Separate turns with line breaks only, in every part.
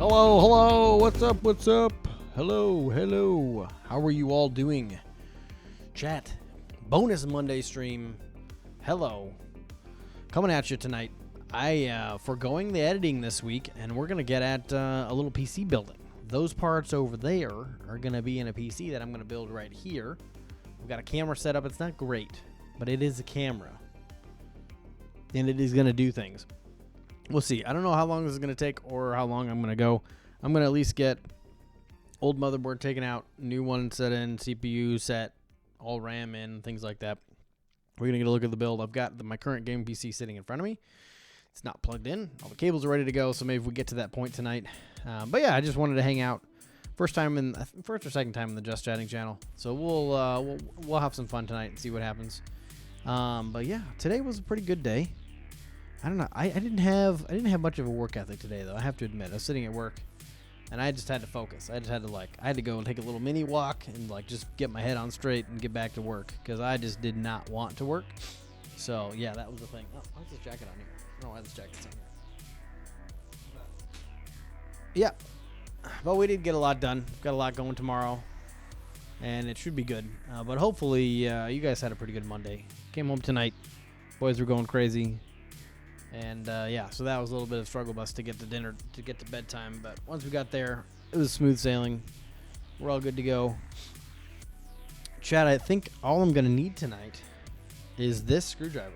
Hello, hello, what's up, what's up? Hello, hello, how are you all doing? Chat, bonus Monday stream, hello. Coming at you tonight. I foregoing the editing this week, and we're going to get at a little PC building. Those parts over there are going to be in a PC that I'm going to build right here. We've got a camera set up. It's not great, but it is a camera. And it is going to do things. We'll see. I don't know how long this is going to take or how long I'm going to go. I'm going to at least get old motherboard taken out, new one set in, CPU set, all RAM in, things like that. We're going to get a look at the build. I've got my current gaming PC sitting in front of me. It's not plugged in. All the cables are ready to go, so maybe we get to that point tonight. But yeah, I just wanted to hang out. First or second time in the Just Chatting channel. So we'll have some fun tonight and see what happens. But yeah, today was a pretty good day. I don't know. I didn't have much of a work ethic today, though. I have to admit, I was sitting at work, and I just had to focus. I had to go and take a little mini walk and just get my head on straight and get back to work because I just did not want to work. So yeah, that was the thing. Oh, why's this jacket on here? I don't know why this jacket's on here. Yeah, but we did get a lot done. Got a lot going tomorrow, and it should be good. But hopefully, you guys had a pretty good Monday. Came home tonight. Boys were going crazy. And yeah, so that was a little bit of a struggle bus to get to dinner, to get to bedtime. But once we got there, it was smooth sailing. We're all good to go. Chad, I think all I'm going to need tonight is this screwdriver.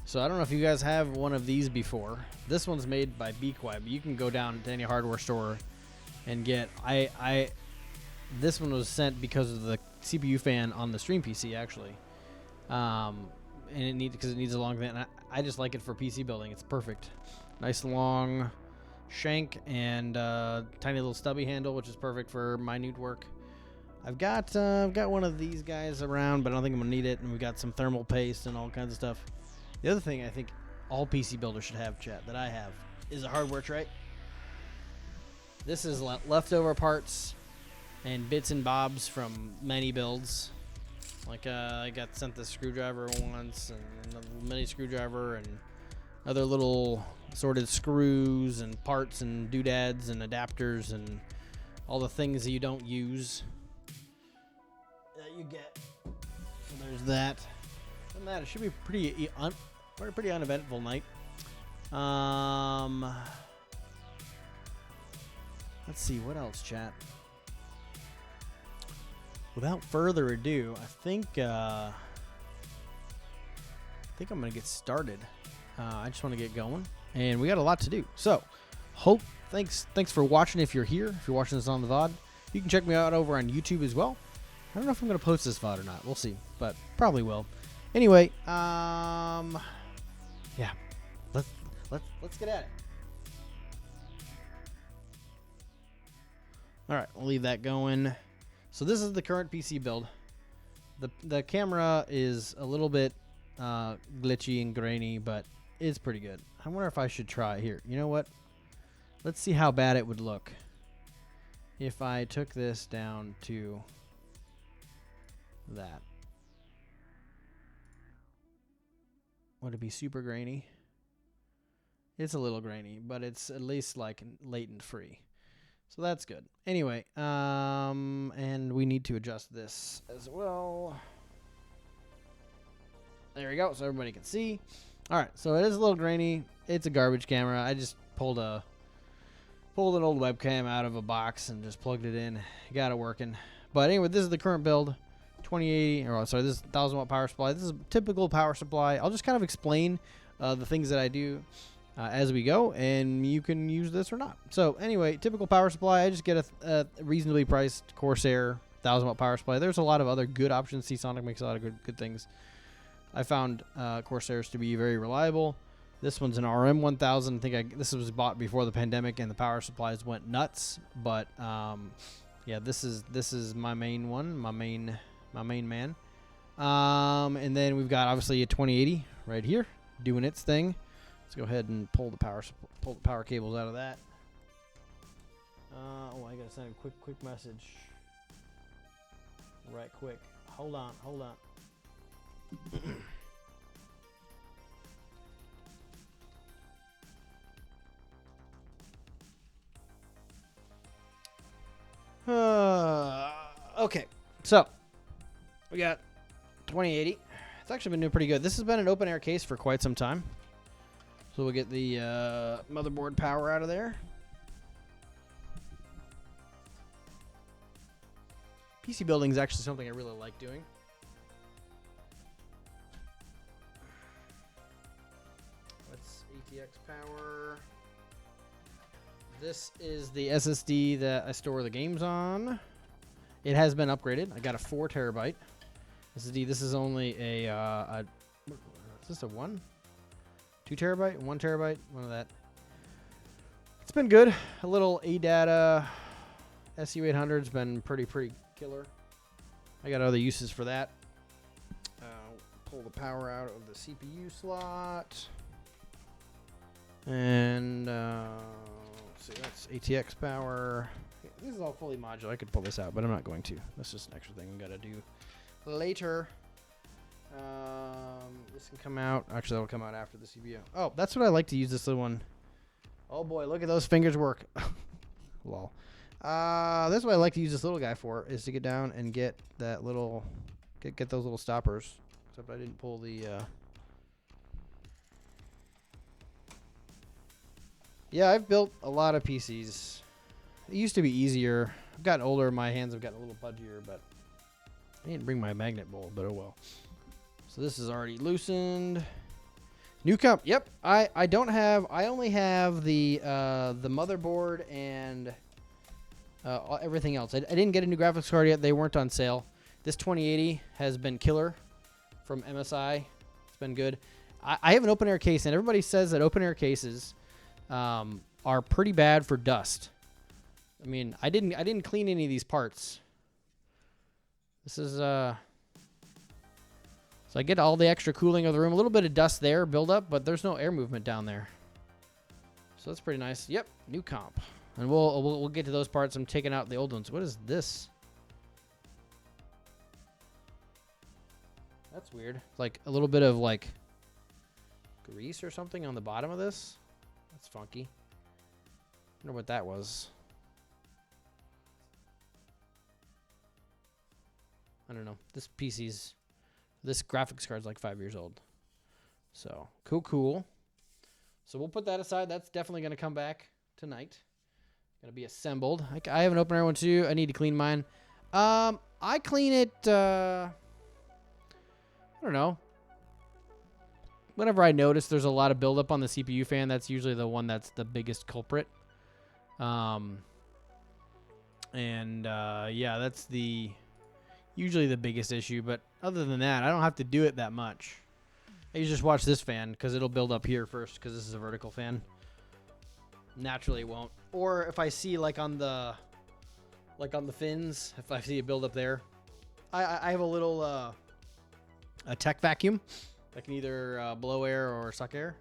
So I don't know if you guys have one of these before. This one's made by Bequai, but you can go down to any hardware store and get. This one was sent because of the CPU fan on the Stream PC, actually. And because it needs a long thing. And I just like it for PC building. It's perfect. Nice long shank and tiny little stubby handle, which is perfect for minute work. I've got one of these guys around, but I don't think I'm gonna need it. And we've got some thermal paste and all kinds of stuff. The other thing I think all PC builders should have, chat, that I have, is a hardware tray. This is leftover parts and bits and bobs from many builds. Like I got sent this screwdriver once, and a mini screwdriver, and other little assorted screws and parts and doodads and adapters and all the things that you don't use that you get. So there's that. Other than that, it should be pretty uneventful night. Let's see what else, chat. Without further ado, I think I'm gonna get started. I just want to get going, and we got a lot to do. So, thanks for watching. If you're here, if you're watching this on the VOD, you can check me out over on YouTube as well. I don't know if I'm gonna post this VOD or not. We'll see, but probably will. Anyway, yeah, let's get at it. All right, we'll leave that going. So this is the current PC build. The camera is a little bit glitchy and grainy, but it's pretty good. I wonder if I should try here. You know what? Let's see how bad it would look if I took this down to that. Would it be super grainy? It's a little grainy, but it's at least like latent free. So that's good. Anyway, and we need to adjust this as well. There we go, so everybody can see. All right, so it is a little grainy. It's a garbage camera. I just pulled an old webcam out of a box and just plugged it in. Got it working. But anyway, this is the current build. 2080, or sorry, this is 1000 watt power supply. This is a typical power supply. I'll just kind of explain the things that I do as we go, and you can use this or not. So anyway, typical power supply. I just get a reasonably priced Corsair 1000 watt power supply. There's a lot of other good options. Seasonic makes a lot of good things. I found Corsairs to be very reliable. This one's an RM1000. I think this was bought before the pandemic and the power supplies went nuts. But yeah, this is my main one, my main man. And then we've got obviously a 2080 right here doing its thing. Let's go ahead and pull the power cables out of that. Oh, I gotta send a quick message. Right quick. Hold on. Okay, so we got 2080. It's actually been doing pretty good. This has been an open air case for quite some time. So we'll get the motherboard power out of there. PC building is actually something I really like doing. Let's ATX power. This is the SSD that I store the games on. It has been upgraded. I got a 4 terabyte SSD. This is only a is this a 1? 2 terabyte? 1 terabyte? One of that. It's been good. A little ADATA SU800's been pretty killer. I got other uses for that. Pull the power out of the CPU slot. And let's see, that's ATX power. This is all fully modular. I could pull this out, but I'm not going to. That's just an extra thing I'm gonna do later. This can come out. Actually, that'll come out after the CPU. Oh, that's what I like to use this little one. Oh boy, look at those fingers work. Lol. That's what I like to use this little guy for, is to get down and get that little, get those little stoppers. Except I didn't pull the. Yeah, I've built a lot of PCs. It used to be easier. I've gotten older. My hands have gotten a little pudgier, but I didn't bring my magnet bowl, but oh well. So this is already loosened. New comp. Yep. I don't have. I only have the motherboard and everything else. I didn't get a new graphics card yet. They weren't on sale. This 2080 has been killer from MSI. It's been good. I have an open air case, and everybody says that open air cases are pretty bad for dust. I mean, I didn't clean any of these parts. This is so I get all the extra cooling of the room. A little bit of dust there, build up, but there's no air movement down there. So that's pretty nice. Yep, new comp. And we'll get to those parts. I'm taking out the old ones. What is this? That's weird. Like a little bit of like grease or something on the bottom of this. That's funky. I wonder what that was. I don't know. This graphics card's like 5 years old. So, cool. So we'll put that aside. That's definitely going to come back tonight. Going to be assembled. I have an open air one too. I need to clean mine. I clean it, I don't know. Whenever I notice there's a lot of buildup on the CPU fan, that's usually the one that's the biggest culprit. Yeah, that's usually the biggest issue, but other than that, I don't have to do it that much. I usually just watch this fan because it'll build up here first because this is a vertical fan. Naturally it won't. Or if I see like on the fins, if I see a build up there, I have a little a tech vacuum that can either blow air or suck air.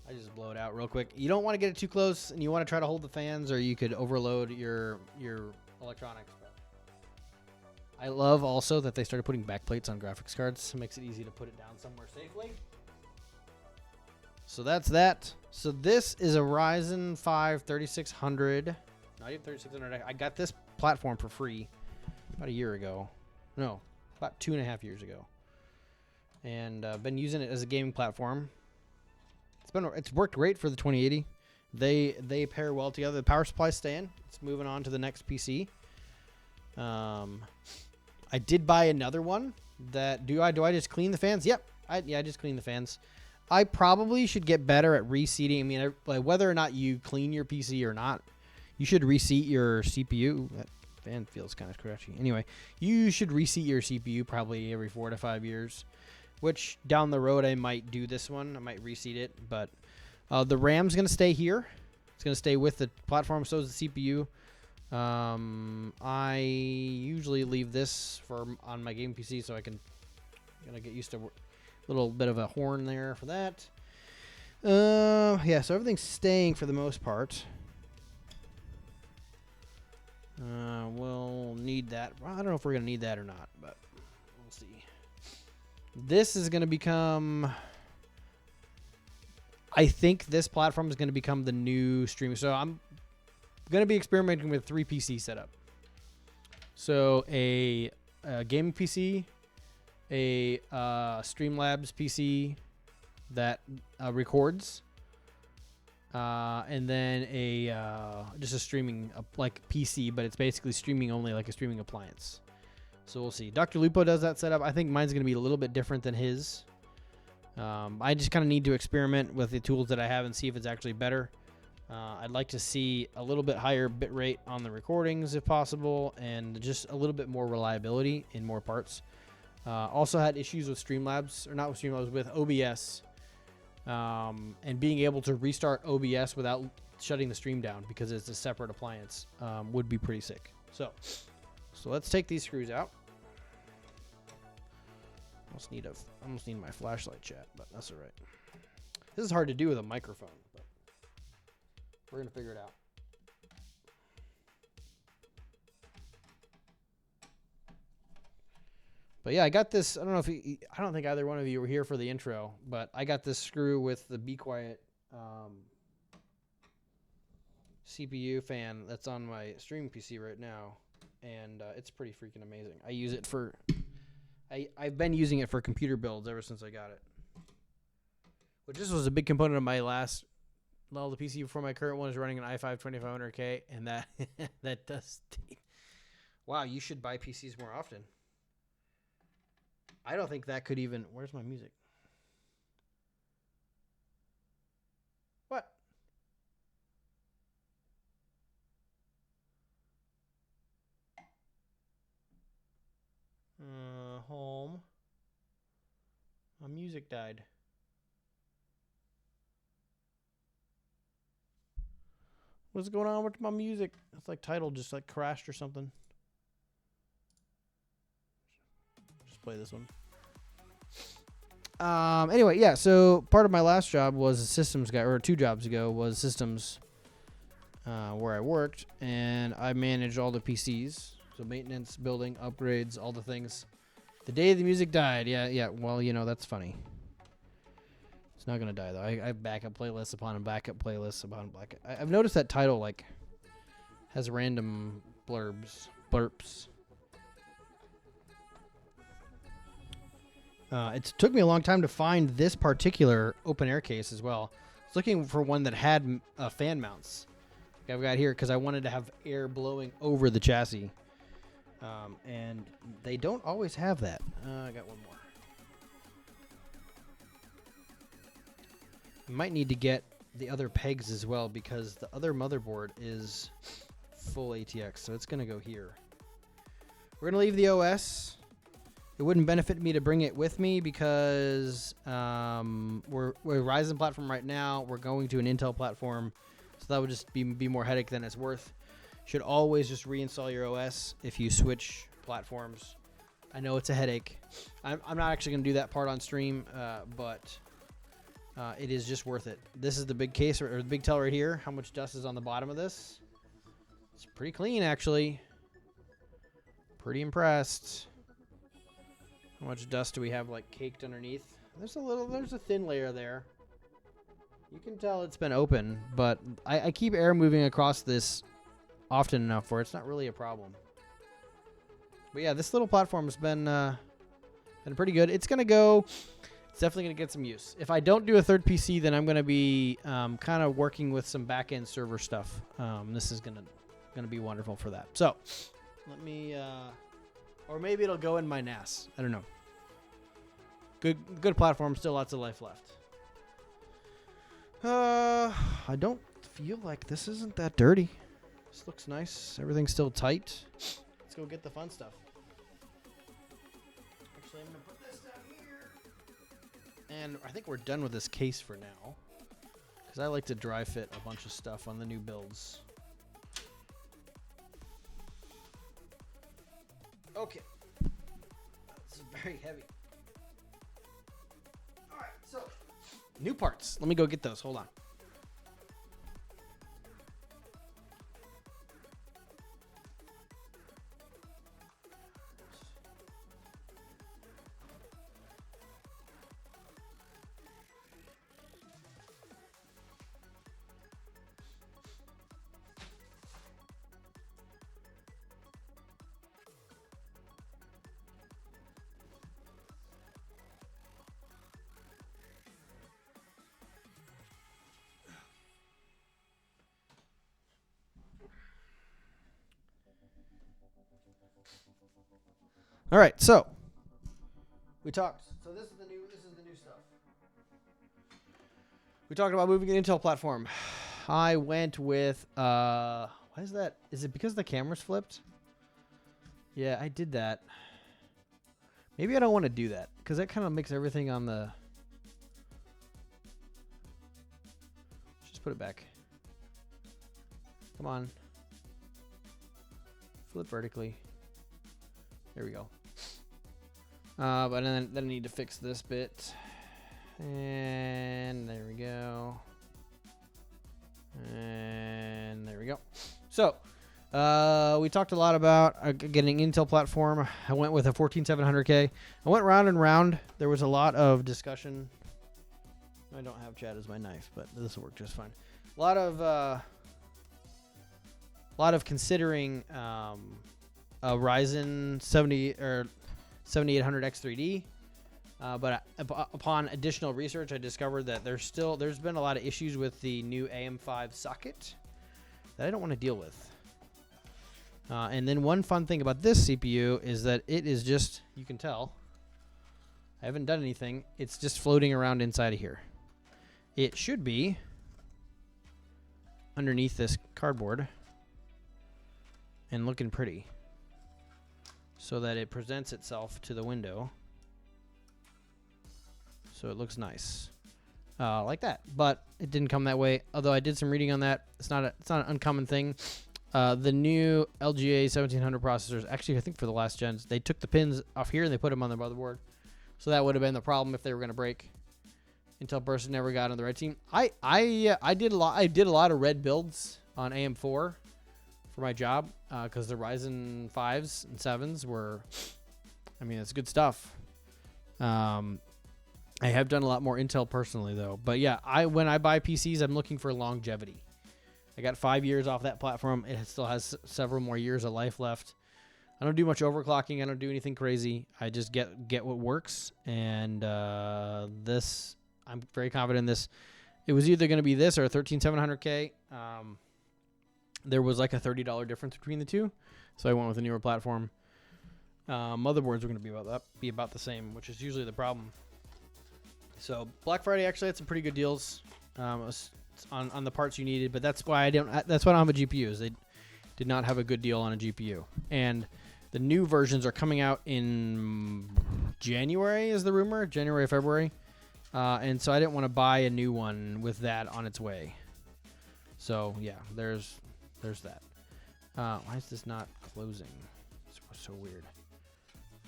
I just blow it out real quick. You don't want to get it too close, and you want to try to hold the fans, or you could overload your electronics. I love also that they started putting backplates on graphics cards. It makes it easy to put it down somewhere safely. So that's that. So this is a Ryzen 5 3600. Not even 3600. I got this platform for free about a year ago. No, about 2.5 years ago. And I've been using it as a gaming platform. It's worked great for the 2080. They pair well together. The power supply's staying. It's moving on to the next PC. I did buy another one. Do I just clean the fans? Yep. I just clean the fans. I probably should get better at reseating. I mean, like whether or not you clean your PC or not, you should reseat your CPU. That fan feels kind of scratchy. Anyway, you should reseat your CPU probably every 4 to 5 years, which down the road I might do this one. I might reseat it, but the RAM's going to stay here. It's going to stay with the platform, so is the CPU. I usually leave this on my game PC so I can get used to a little bit of a horn there for that. Yeah, so everything's staying for the most part. We'll need that. Well, I don't know if we're going to need that or not, but we'll see. This is going to become... I think this platform is going to become the new streaming. So I'm going to be experimenting with 3 PC setup. So a gaming PC, a Streamlabs PC that records, and then just a streaming like PC, but it's basically streaming only, like a streaming appliance. So we'll see. Dr. Lupo does that setup. I think mine's going to be a little bit different than his. I just kind of need to experiment with the tools that I have and see if it's actually better. I'd like to see a little bit higher bit rate on the recordings if possible, and just a little bit more reliability in more parts. Also had issues with Streamlabs, or not with Streamlabs, with OBS, and being able to restart OBS without shutting the stream down because it's a separate appliance would be pretty sick. So let's take these screws out. Almost need my flashlight, chat, but that's all right. This is hard to do with a microphone, but we're gonna figure it out. But yeah, I got this. I don't know if I don't think either one of you were here for the intro, but I got this screw with the Be Quiet CPU fan that's on my streaming PC right now, and it's pretty freaking amazing. I use it for. I've been using it for computer builds ever since I got it. Which this was a big component of my last. Well, the PC before my current one is running an i5 2500K, and that does. Wow, you should buy PCs more often. I don't think that could even. Where's my music? What? Home. My music died. What's going on with my music? It's like Tidal just like crashed or something. Just play this one. Anyway, yeah, so part of my last job was a systems guy, or 2 jobs ago was systems where I worked, and I managed all the PCs. So maintenance, building, upgrades, all the things. The day the music died, yeah, well, you know, that's funny. It's not going to die, though. I have backup playlists upon backup playlists upon backup. I've noticed that Tidal, like, has random blurps. It took me a long time to find this particular open air case as well. I was looking for one that had fan mounts. Like I've got here because I wanted to have air blowing over the chassis. And they don't always have that. I got one more. I might need to get the other pegs as well because the other motherboard is full ATX, so it's going to go here. We're going to leave the OS. It wouldn't benefit me to bring it with me because we're a Ryzen platform right now. We're going to an Intel platform, so that would just be more headache than it's worth. Should always just reinstall your OS if you switch platforms. I know it's a headache. I'm not actually going to do that part on stream, but it is just worth it. This is the big case, or the big tell right here. How much dust is on the bottom of this? It's pretty clean, actually. Pretty impressed. How much dust do we have, like, caked underneath? There's a thin layer there. You can tell it's been open, but I keep air moving across this often enough where it's not really a problem. But yeah, this little platform has been pretty good. It's definitely gonna get some use. If I don't do a third PC, then I'm gonna be kind of working with some back-end server stuff. This is gonna be wonderful for that. So let me, or maybe it'll go in my NAS. I don't know. Good platform. Still lots of life left. I don't feel like this isn't that dirty. This looks nice. Everything's still tight. Let's go get the fun stuff. Actually, I'm going to put this down here. And I think we're done with this case for now. Because I like to dry fit a bunch of stuff on the new builds. Okay. This is very heavy. Alright, so. New parts. Let me go get those. Hold on. All right, so we talked. So this is the new stuff. We talked about moving an Intel platform. I went with why is that? Is it because the camera's flipped? Yeah, I did that. Maybe I don't want to do that because that kind of makes everything on the. Just put it back. Come on. Flip vertically. There we go. But then I need to fix this bit. And there we go. And there we go. So, we talked a lot about getting Intel platform. I went with a 14700K. I went round and round. There was a lot of discussion. I don't have Chad as my knife, but this will work just fine. A lot of considering a Ryzen 7800X3D. But upon additional research, I discovered that there's been a lot of issues with the new AM5 socket that I don't want to deal with. And then one fun thing about this CPU is that it is just, you can tell, I haven't done anything. It's just floating around inside of here. It should be underneath this cardboard and looking pretty so that it presents itself to the window. So it looks nice, like that. But it didn't come that way. Although I did some reading on that, it's not an uncommon thing. The new LGA 1700 processors, actually, I think for the last gens, they took the pins off here and they put them on the motherboard. So that would have been the problem if they were going to break. Intel person never got on the red team. I did a lot of red builds on AM4 for my job because the Ryzen 5s and 7s were, I mean, it's good stuff. I have done a lot more Intel personally, though. But yeah, when I buy PCs, I'm looking for longevity. I got 5 years off that platform. It still has several more years of life left. I don't do much overclocking. I don't do anything crazy. I just get what works. And this, I'm very confident in this. It was either going to be this or a 13700K. There was like a $30 difference between the two, so I went with a newer platform. Motherboards are going to be about the same, which is usually the problem. So Black Friday actually had some pretty good deals on the parts you needed, but that's why I don't have a GPU. They did not have a good deal on a GPU, and the new versions are coming out in January, is the rumor, January, February, and so I didn't want to buy a new one with that on its way. So yeah, there's that. Why is this not closing? It's so weird.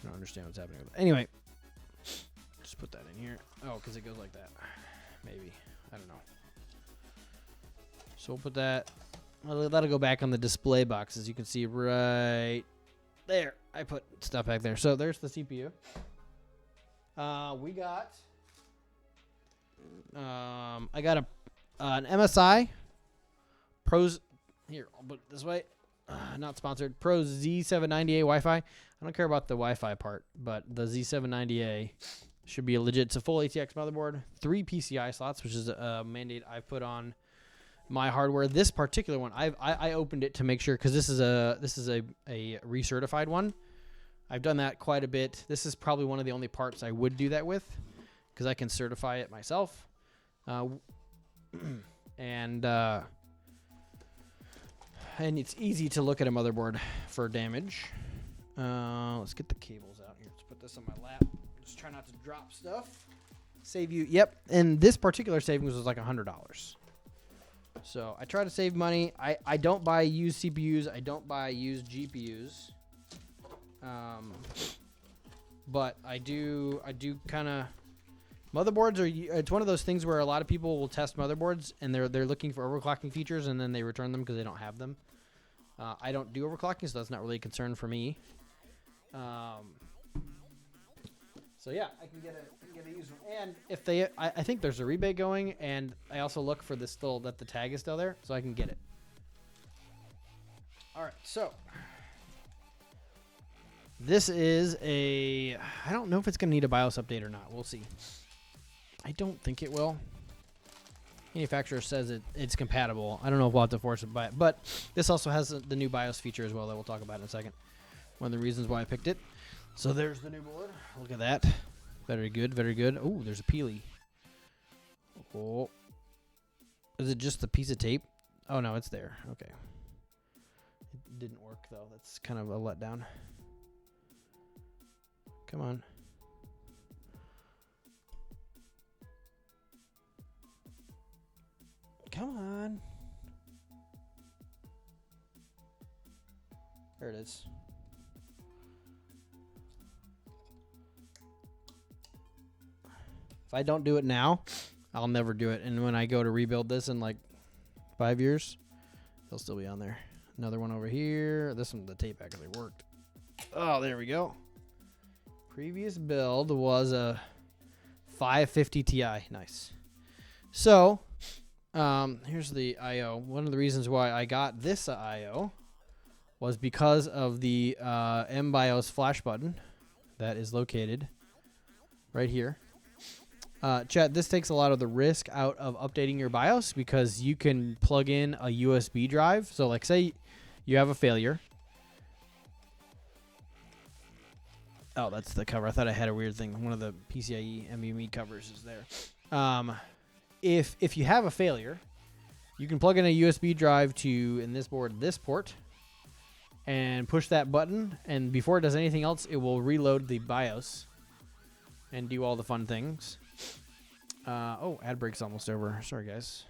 I don't understand what's happening with it. Anyway. Just put that in here. Oh, because it goes like that. Maybe. I don't know. So we'll put that. That'll go back on the display box, as you can see right there. I put stuff back there. So there's the CPU. We got. I got an MSI Pros. Here, I'll put it this way. Not sponsored. Pro Z790A Wi-Fi. I don't care about the Wi-Fi part, but the Z790A should be a legit. It's a full ATX motherboard, 3 PCI slots, which is a mandate I've put on my hardware. This particular one, I opened it to make sure, because this is a recertified one. I've done that quite a bit. This is probably one of the only parts I would do that with, because I can certify it myself. And it's easy to look at a motherboard for damage. Let's get the cables out here. Let's put this on my lap. Just try not to drop stuff. Save you. Yep. And this particular savings was like $100. So I try to save money. I don't buy used CPUs. I don't buy used GPUs. But I do kind of. Motherboards it's one of those things where a lot of people will test motherboards and they're looking for overclocking features and then they return them because they don't have them. I don't do overclocking, so that's not really a concern for me. So yeah, I can get a used one. And if I think there's a rebate going, and I also look for that the tag is still there, so I can get it. All right, so this is I don't know if it's gonna need a BIOS update or not. We'll see. I don't think it will. Manufacturer says it's compatible. I don't know if we'll have to force it by it, but this also has the new BIOS feature as well that we'll talk about in a second. One of the reasons why I picked it. So there's the new board. Look at that. Very good, very good. Oh, there's a peely. Oh. Is it just a piece of tape? Oh, no, it's there. Okay. It didn't work, though. That's kind of a letdown. Come on. Come on. There it is. If I don't do it now, I'll never do it. And when I go to rebuild this in like 5 years, they'll still be on there. Another one over here. This one, the tape actually worked. Oh, there we go. Previous build was a 550 Ti. Nice. So, here's the I/O. One of the reasons why I got this I/O was because of the MBIOS flash button that is located right here. Chat, this takes a lot of the risk out of updating your BIOS because you can plug in a USB drive. So, like, say you have a failure. Oh, that's the cover. I thought I had a weird thing. One of the PCIe NVMe covers is there. If you have a failure, you can plug in a USB drive to, in this board, this port, and push that button. And before it does anything else, it will reload the BIOS and do all the fun things. Oh, ad break's almost over. Sorry, guys.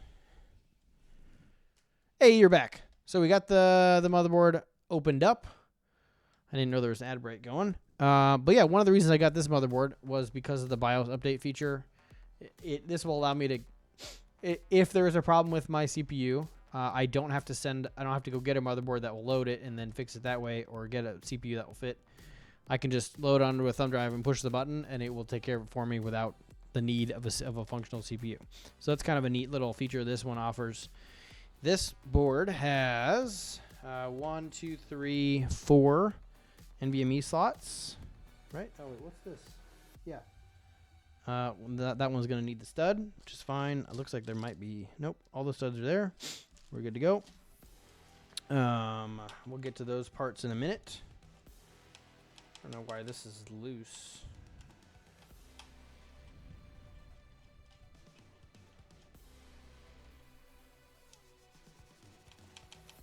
Hey, you're back. So we got the motherboard opened up. I didn't know there was an ad break going. But yeah, one of the reasons I got this motherboard was because of the BIOS update feature. This will allow me to, if there is a problem with my CPU, I don't have to go get a motherboard that will load it and then fix it that way, or get a CPU that will fit. I can just load onto a thumb drive and push the button, and it will take care of it for me without the need of a functional CPU. So that's kind of a neat little feature this one offers. This board has 1, 2, 3, 4 NVMe slots, right? Oh wait, what's this? Yeah. That one's gonna need the stud, which is fine. It looks like there might be, nope, all the studs are there. We're good to go. We'll get to those parts in a minute. I don't know why this is loose.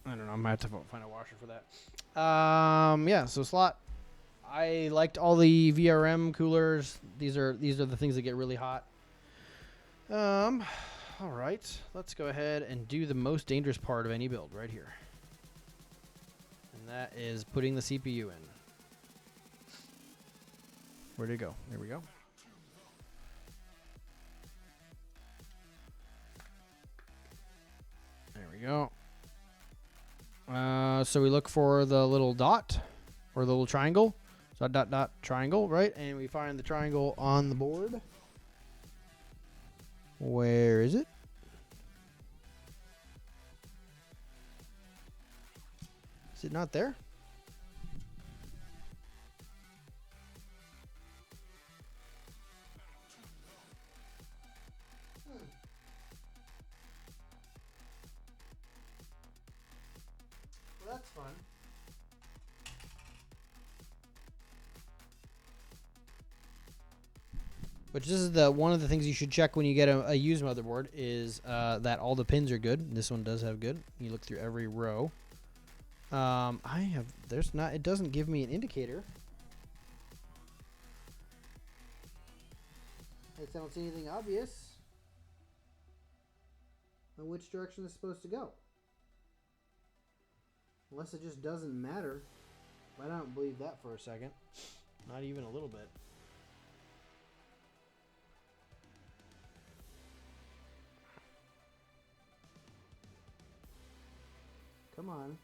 I don't know. I might have to find a washer for that. Yeah. So slot. I liked all the VRM coolers. These are the things that get really hot. All right. Let's go ahead and do the most dangerous part of any build right here, and that is putting the CPU in. Where'd it go? There we go. There we go. So we look for the little dot or the little triangle. So dot, dot, triangle, right? And we find the triangle on the board. Where is it? Is it not there? Well, that's fun. Which this is one of the things you should check when you get a used motherboard is that all the pins are good. This one does have good. You look through every row. It doesn't give me an indicator. I don't see anything obvious on which direction it's supposed to go. Unless it just doesn't matter. I don't believe that for a second. Not even a little bit. Come on.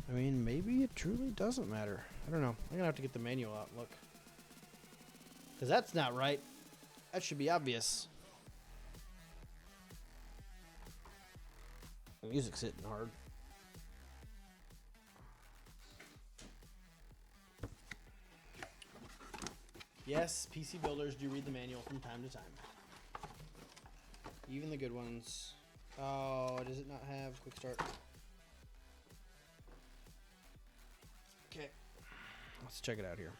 I mean, maybe it truly doesn't matter. I don't know. I'm going to have to get the manual out and look. Because that's not right. That should be obvious. The music's hitting hard. Yes, PC builders do read the manual from time to time. Even the good ones. Oh, does it not have quick start? Okay. Let's check it out here.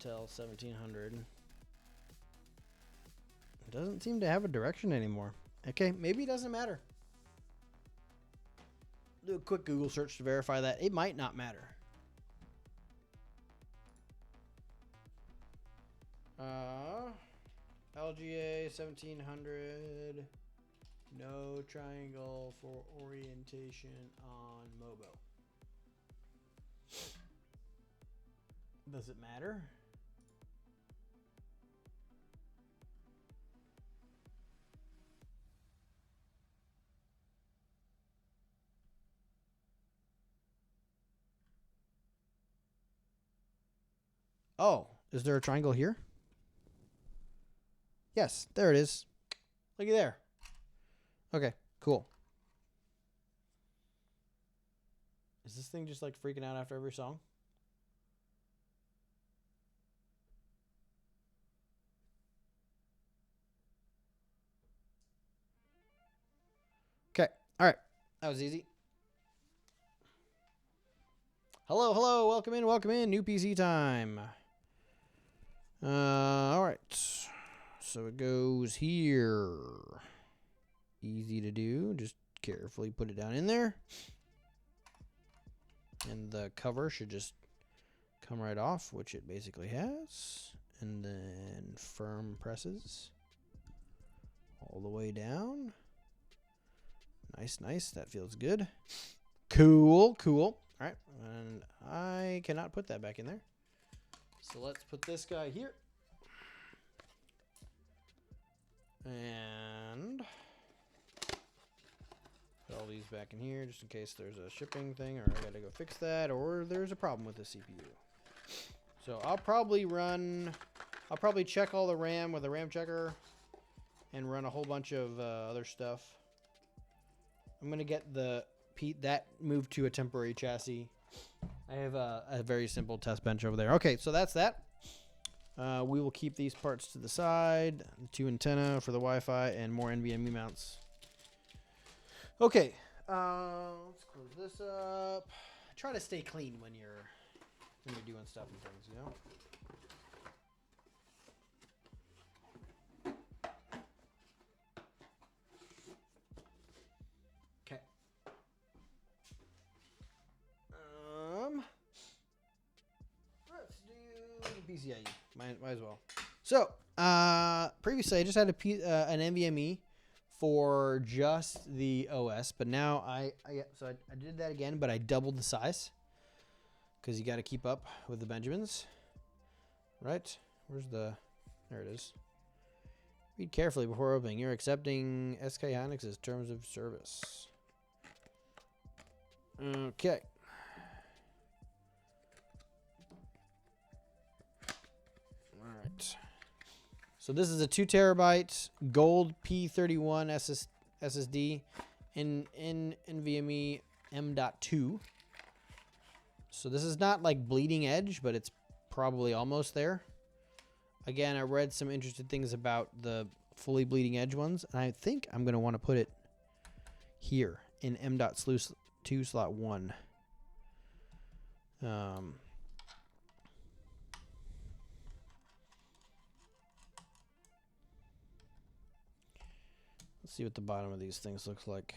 Intel 1700. It doesn't seem to have a direction anymore. Okay, maybe it doesn't matter. Do a quick Google search to verify that. It might not matter. LGA 1700. No triangle for orientation on Mobo. Does it matter? Oh, is there a triangle here? Yes, there it is. Looky there. Okay, cool. Is this thing just like freaking out after every song? Okay, all right. That was easy. Hello, hello. Welcome in, welcome in. New PC time. All right. So it goes here. Easy to do. Just carefully put it down in there. And the cover should just come right off, which it basically has. And then firm presses all the way down. Nice, nice. That feels good. Cool, cool. All right. And I cannot put that back in there. So let's put this guy here. And put all these back in here just in case there's a shipping thing or I gotta go fix that or there's a problem with the CPU. So I'll probably check all the RAM with a RAM checker and run a whole bunch of other stuff. I'm gonna get that moved to a temporary chassis. I have a very simple test bench over there. Okay, so that's that. We will keep these parts to the side. The 2 antenna for the Wi-Fi and more NVMe mounts. Okay, let's close this up. Try to stay clean when you're doing stuff and things, you know. Okay. Let's do PCIe. Might as well. So, previously I just had an NVMe for just the OS, but now I did that again, but I doubled the size because you got to keep up with the Benjamins, right? There it is. Read carefully before opening. You're accepting SK Hynix's terms of service. Okay. All right. So this is a 2 terabyte gold P31 SSD in NVMe M.2. So this is not like bleeding edge, but it's probably almost there. Again, I read some interesting things about the fully bleeding edge ones, and I think I'm going to want to put it here in M.2 slot 1. Let's see what the bottom of these things looks like.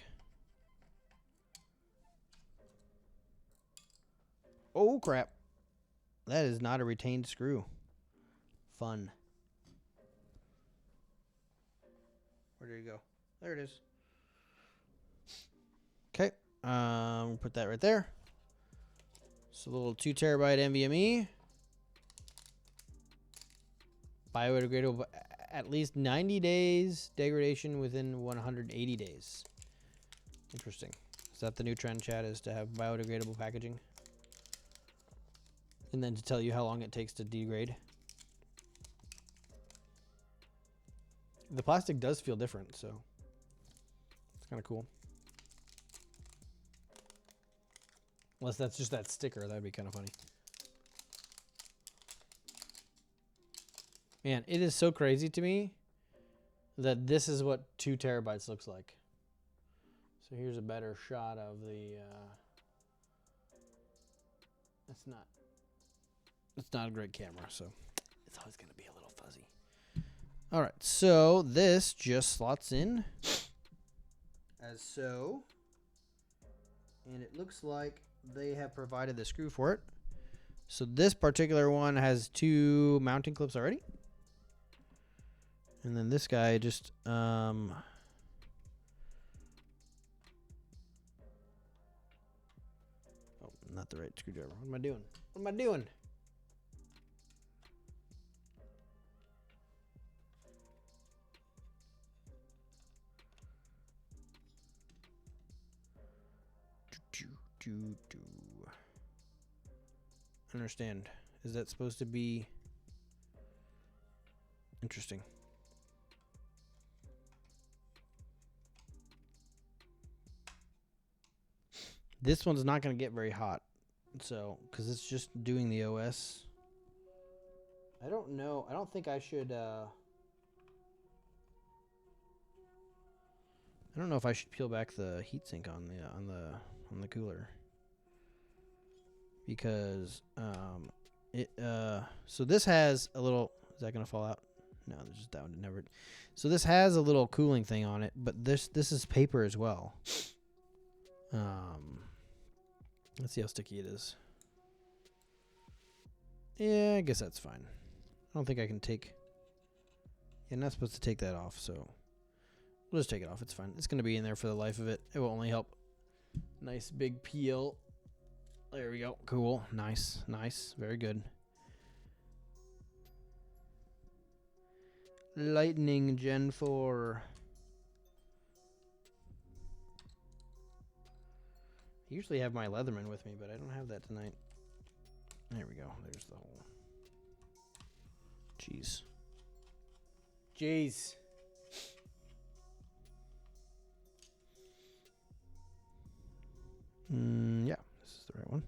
Oh, crap. That is not a retained screw. Fun. Where did it go? There it is. Okay. Put that right there. So a little 2 terabyte NVMe. biodegradable, at least 90 days degradation within 180 days. Interesting. Is that the new trend, Chad, is to have biodegradable packaging? And then to tell you how long it takes to degrade. The plastic does feel different, so it's kind of cool. Unless that's just that sticker, that'd be kind of funny. Man, it is so crazy to me that this is what 2 terabytes looks like. So here's a better shot of the, it's not a great camera, so it's always going to be a little fuzzy. All right, so this just slots in as so, and it looks like they have provided the screw for it. So this particular one has 2 mounting clips already. And then this guy just, oh, not the right screwdriver. What am I doing? What am I doing? Understand. Is that supposed to be interesting? This one's not going to get very hot. So, because it's just doing the OS. I don't know. I don't think I should, I don't know if I should peel back the heatsink on the cooler. Because so this has a little, is that gonna fall out? No, there's just that one never. So this has a little cooling thing on it, but this is paper as well. Let's see how sticky it is. Yeah, I guess that's fine. I don't think I can take. Yeah, I'm not supposed to take that off, so we'll just take it off. It's fine. It's gonna be in there for the life of it. It will only help. Nice big peel. There we go. Cool. Nice. Nice. Very good. Lightning Gen 4. I usually have my Leatherman with me, but I don't have that tonight. There we go. There's the hole. Jeez. Jeez. Yeah, this is the right one.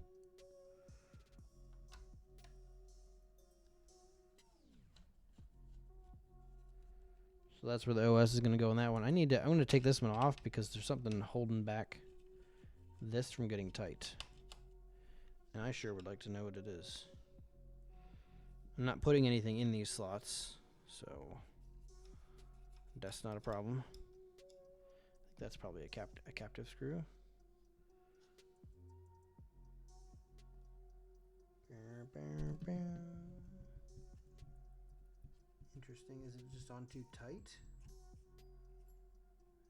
So that's where the OS is going to go in that one. I'm going to take this one off because there's something holding back this from getting tight. And I sure would like to know what it is. I'm not putting anything in these slots, so that's not a problem. I think that's probably a captive screw. Interesting. Is it just on too tight?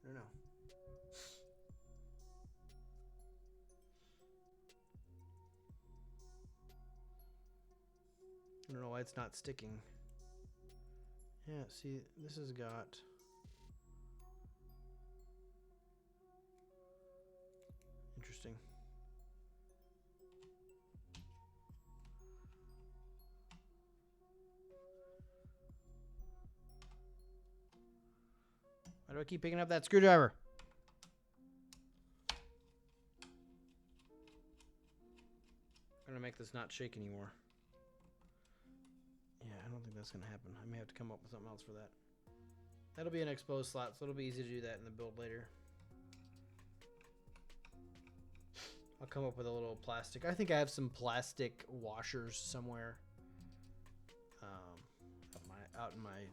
I don't know. I don't know why it's not sticking. Yeah, see, this has got... Interesting. Why do I keep picking up that screwdriver? I'm gonna make this not shake anymore. Yeah, I don't think that's gonna happen. I may have to come up with something else for that. That'll be an exposed slot, so it'll be easy to do that in the build later. I'll come up with a little plastic. I think I have some plastic washers somewhere out in my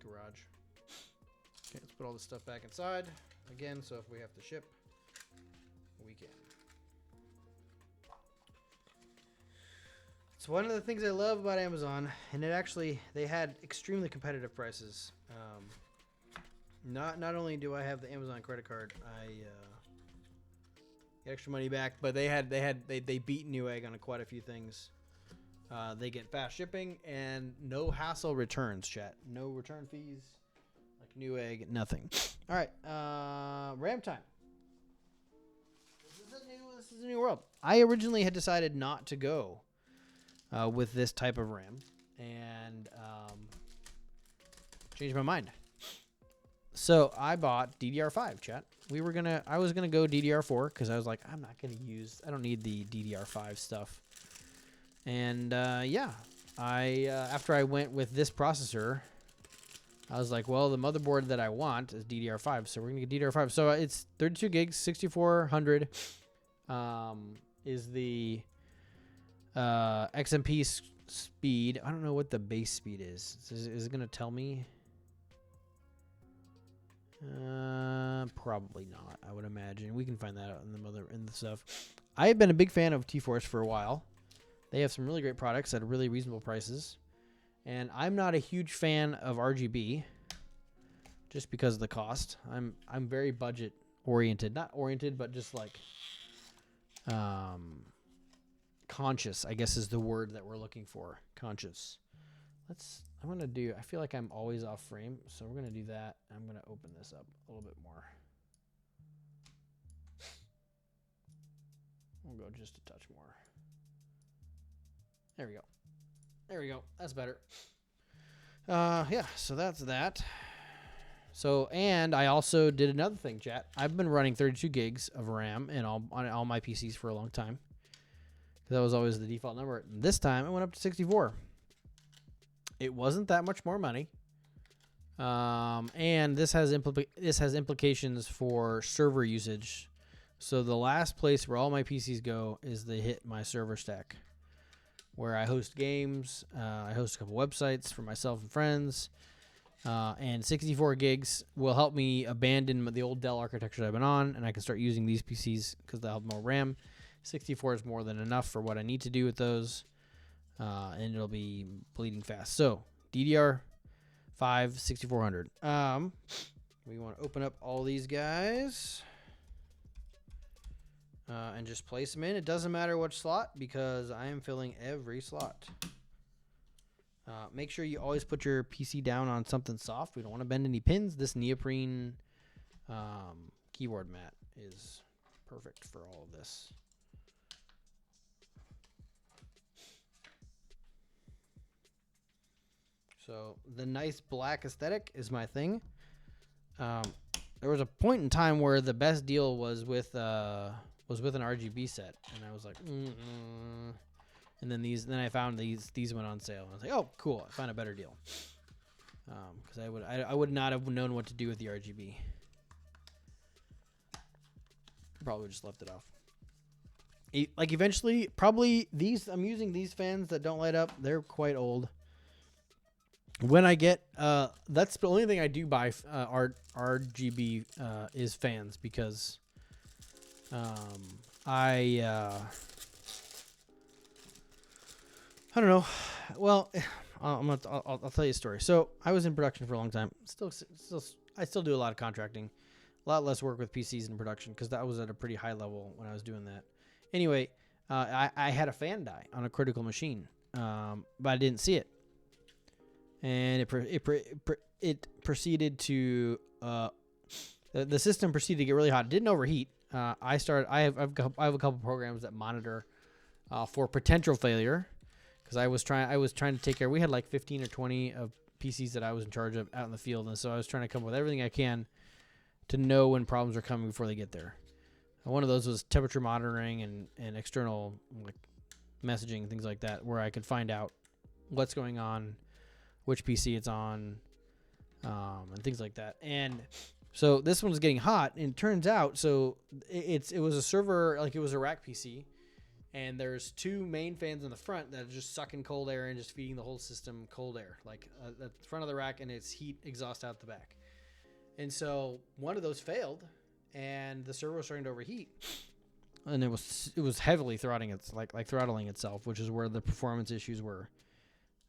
garage. Okay, let's put all this stuff back inside again, so if we have to ship, we can. It's one of the things I love about Amazon, and they had extremely competitive prices. Not only do I have the Amazon credit card, I get extra money back, but they beat Newegg on quite a few things. They get fast shipping and no hassle returns, chat. No return fees, like Newegg, nothing. All right, RAM time. This is a new world. I originally had decided not to go with this type of RAM, and changed my mind. So I bought DDR5, chat. I was gonna go DDR4 because I was like, I don't need the DDR5 stuff. And yeah, after I went with this processor, I was like, well, the motherboard that I want is DDR5, so we're gonna get DDR5. So it's 32 gigs, 6400 is the XMP speed. I don't know what the base speed is. Is it gonna tell me? Probably not. I would imagine we can find that out in the stuff. I have been a big fan of T-Force for a while. They have some really great products at really reasonable prices, and I'm not a huge fan of RGB, just because of the cost. I'm very budget oriented, not oriented, but just like conscious, I guess is the word that we're looking for. Conscious. I feel like I'm always off frame, so we're gonna do that. I'm gonna open this up a little bit more. We'll go just a touch more. There we go. There we go. That's better. Yeah, so that's that. So, and I also did another thing, chat. I've been running 32 gigs of RAM on all my PCs for a long time. That was always the default number. This time, it went up to 64. It wasn't that much more money, and this has implications for server usage. So the last place where all my PCs go is they hit my server stack, where I host games. I host a couple websites for myself and friends, and 64 gigs will help me abandon the old Dell architecture that I've been on, and I can start using these PCs because they'll have more RAM. 64 is more than enough for what I need to do with those. And it'll be bleeding fast. So DDR5 6400. We want to open up all these guys and just place them in. It doesn't matter which slot because I am filling every slot. Make sure you always put your PC down on something soft. We don't want to bend any pins. This neoprene keyboard mat is perfect for all of this. So the nice black aesthetic is my thing. There was a point in time where the best deal was with an RGB set, and I was like, and then I found these went on sale. I was like, oh, cool! I found a better deal. Because I would not have known what to do with the RGB. Probably just left it off. Like eventually, probably I'm using these fans that don't light up. They're quite old. When I get that's the only thing I do buy RGB is fans because I don't know. Well, I'll tell you a story. So I was in production for a long time. I still do a lot of contracting, a lot less work with PCs in production because that was at a pretty high level when I was doing that. Anyway, I had a fan die on a critical machine, but I didn't see it. And it proceeded to the system proceeded to get really hot. It didn't overheat. I have a couple programs that monitor for potential failure because I was trying to take care. We had like 15 or 20 of PCs that I was in charge of out in the field, and so I was trying to come up with everything I can to know when problems are coming before they get there. And one of those was temperature monitoring and external like messaging and things like that, where I could find out what's going on, which PC it's on, and things like that. And so this one's getting hot, and it turns out, so it was a server, like it was a rack PC, and there's two main fans in the front that are just sucking cold air and just feeding the whole system cold air, like at the front of the rack, and it's heat exhaust out the back. And so one of those failed, and the server was starting to overheat, and it was heavily throttling itself, which is where the performance issues were.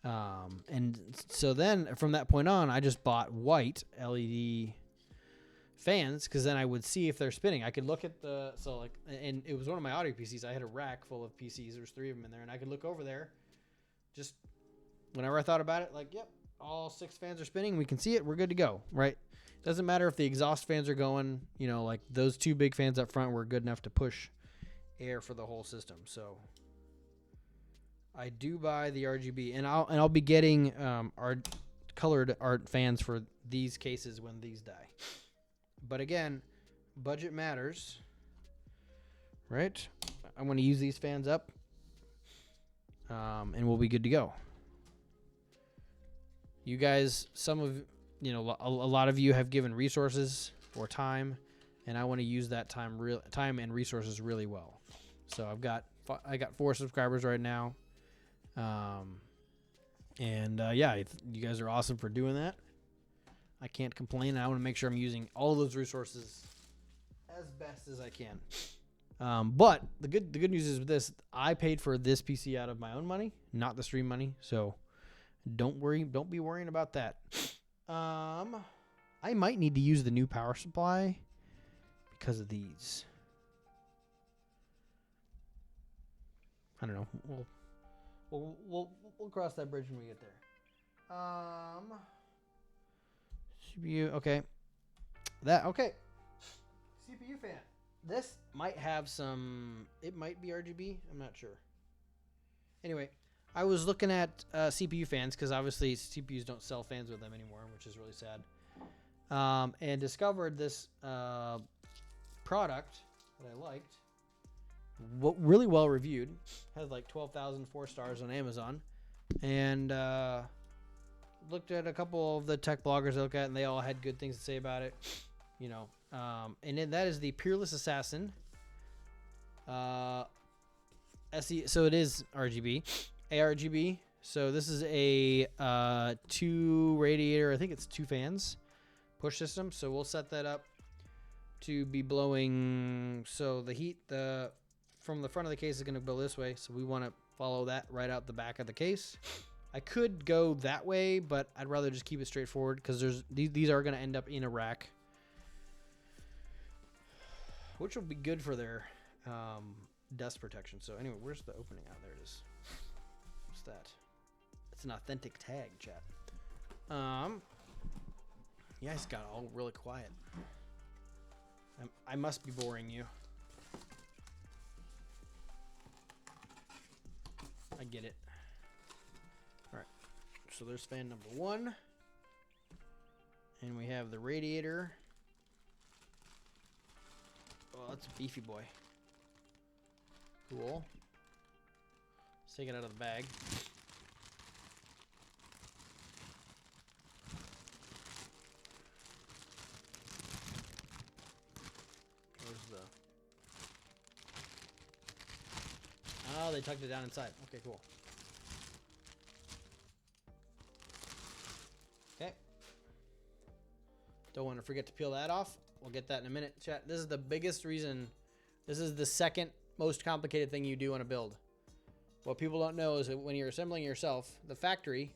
And so then from that point on, I just bought white LED fans because then I would see if they're spinning. I could look at and it was one of my audio PCs. I had a rack full of PCs. There's 3 of them in there, and I could look over there just whenever I thought about it, like, yep, all 6 fans are spinning. We can see it. We're good to go, right? Doesn't matter if the exhaust fans are going, like those 2 big fans up front were good enough to push air for the whole system. So I do buy the RGB, and I'll be getting our colored art fans for these cases when these die. But again, budget matters, right? I'm going to use these fans up, and we'll be good to go. You guys, a lot of you have given resources or time, and I want to use that time and resources really well. So I got 4 subscribers right now, you guys are awesome for doing that. I can't complain. I want to make sure I'm using all those resources as best as I can. But the good news is with this, I paid for this PC out of my own money, not the stream money. So don't be worrying about that. I might need to use the new power supply because of these. I don't know. We'll cross that bridge when we get there. CPU, okay. CPU fan. This might have some. It might be RGB. I'm not sure. Anyway, I was looking at CPU fans because obviously CPUs don't sell fans with them anymore, which is really sad. And discovered this product that I liked. Really well reviewed. Has like 12,000 4-stars on Amazon. And looked at a couple of the tech bloggers I look at, and they all had good things to say about it. And then that is the Peerless Assassin. SE, so it is RGB, ARGB. So this is a 2 radiator. I think it's 2 fans push system. So we'll set that up to be blowing. So the heat from the front of the case is going to blow this way. So we want to follow that right out the back of the case. I could go that way, but I'd rather just keep it straightforward because these are going to end up in a rack, which will be good for their dust protection. So anyway, where's the opening? Oh, there it is. What's that? It's an authentic tag, chat. Yeah, it's got all really quiet. I must be boring you. I get it. All right. So there's fan number 1. And we have the radiator. Oh, that's a beefy boy. Cool. Let's take it out of the bag. Where's the... Oh, they tucked it down inside. Okay, cool. Okay. Don't want to forget to peel that off. We'll get that in a minute, chat. This is the biggest reason. This is the second most complicated thing you do on a build. What people don't know is that when you're assembling yourself, the factory,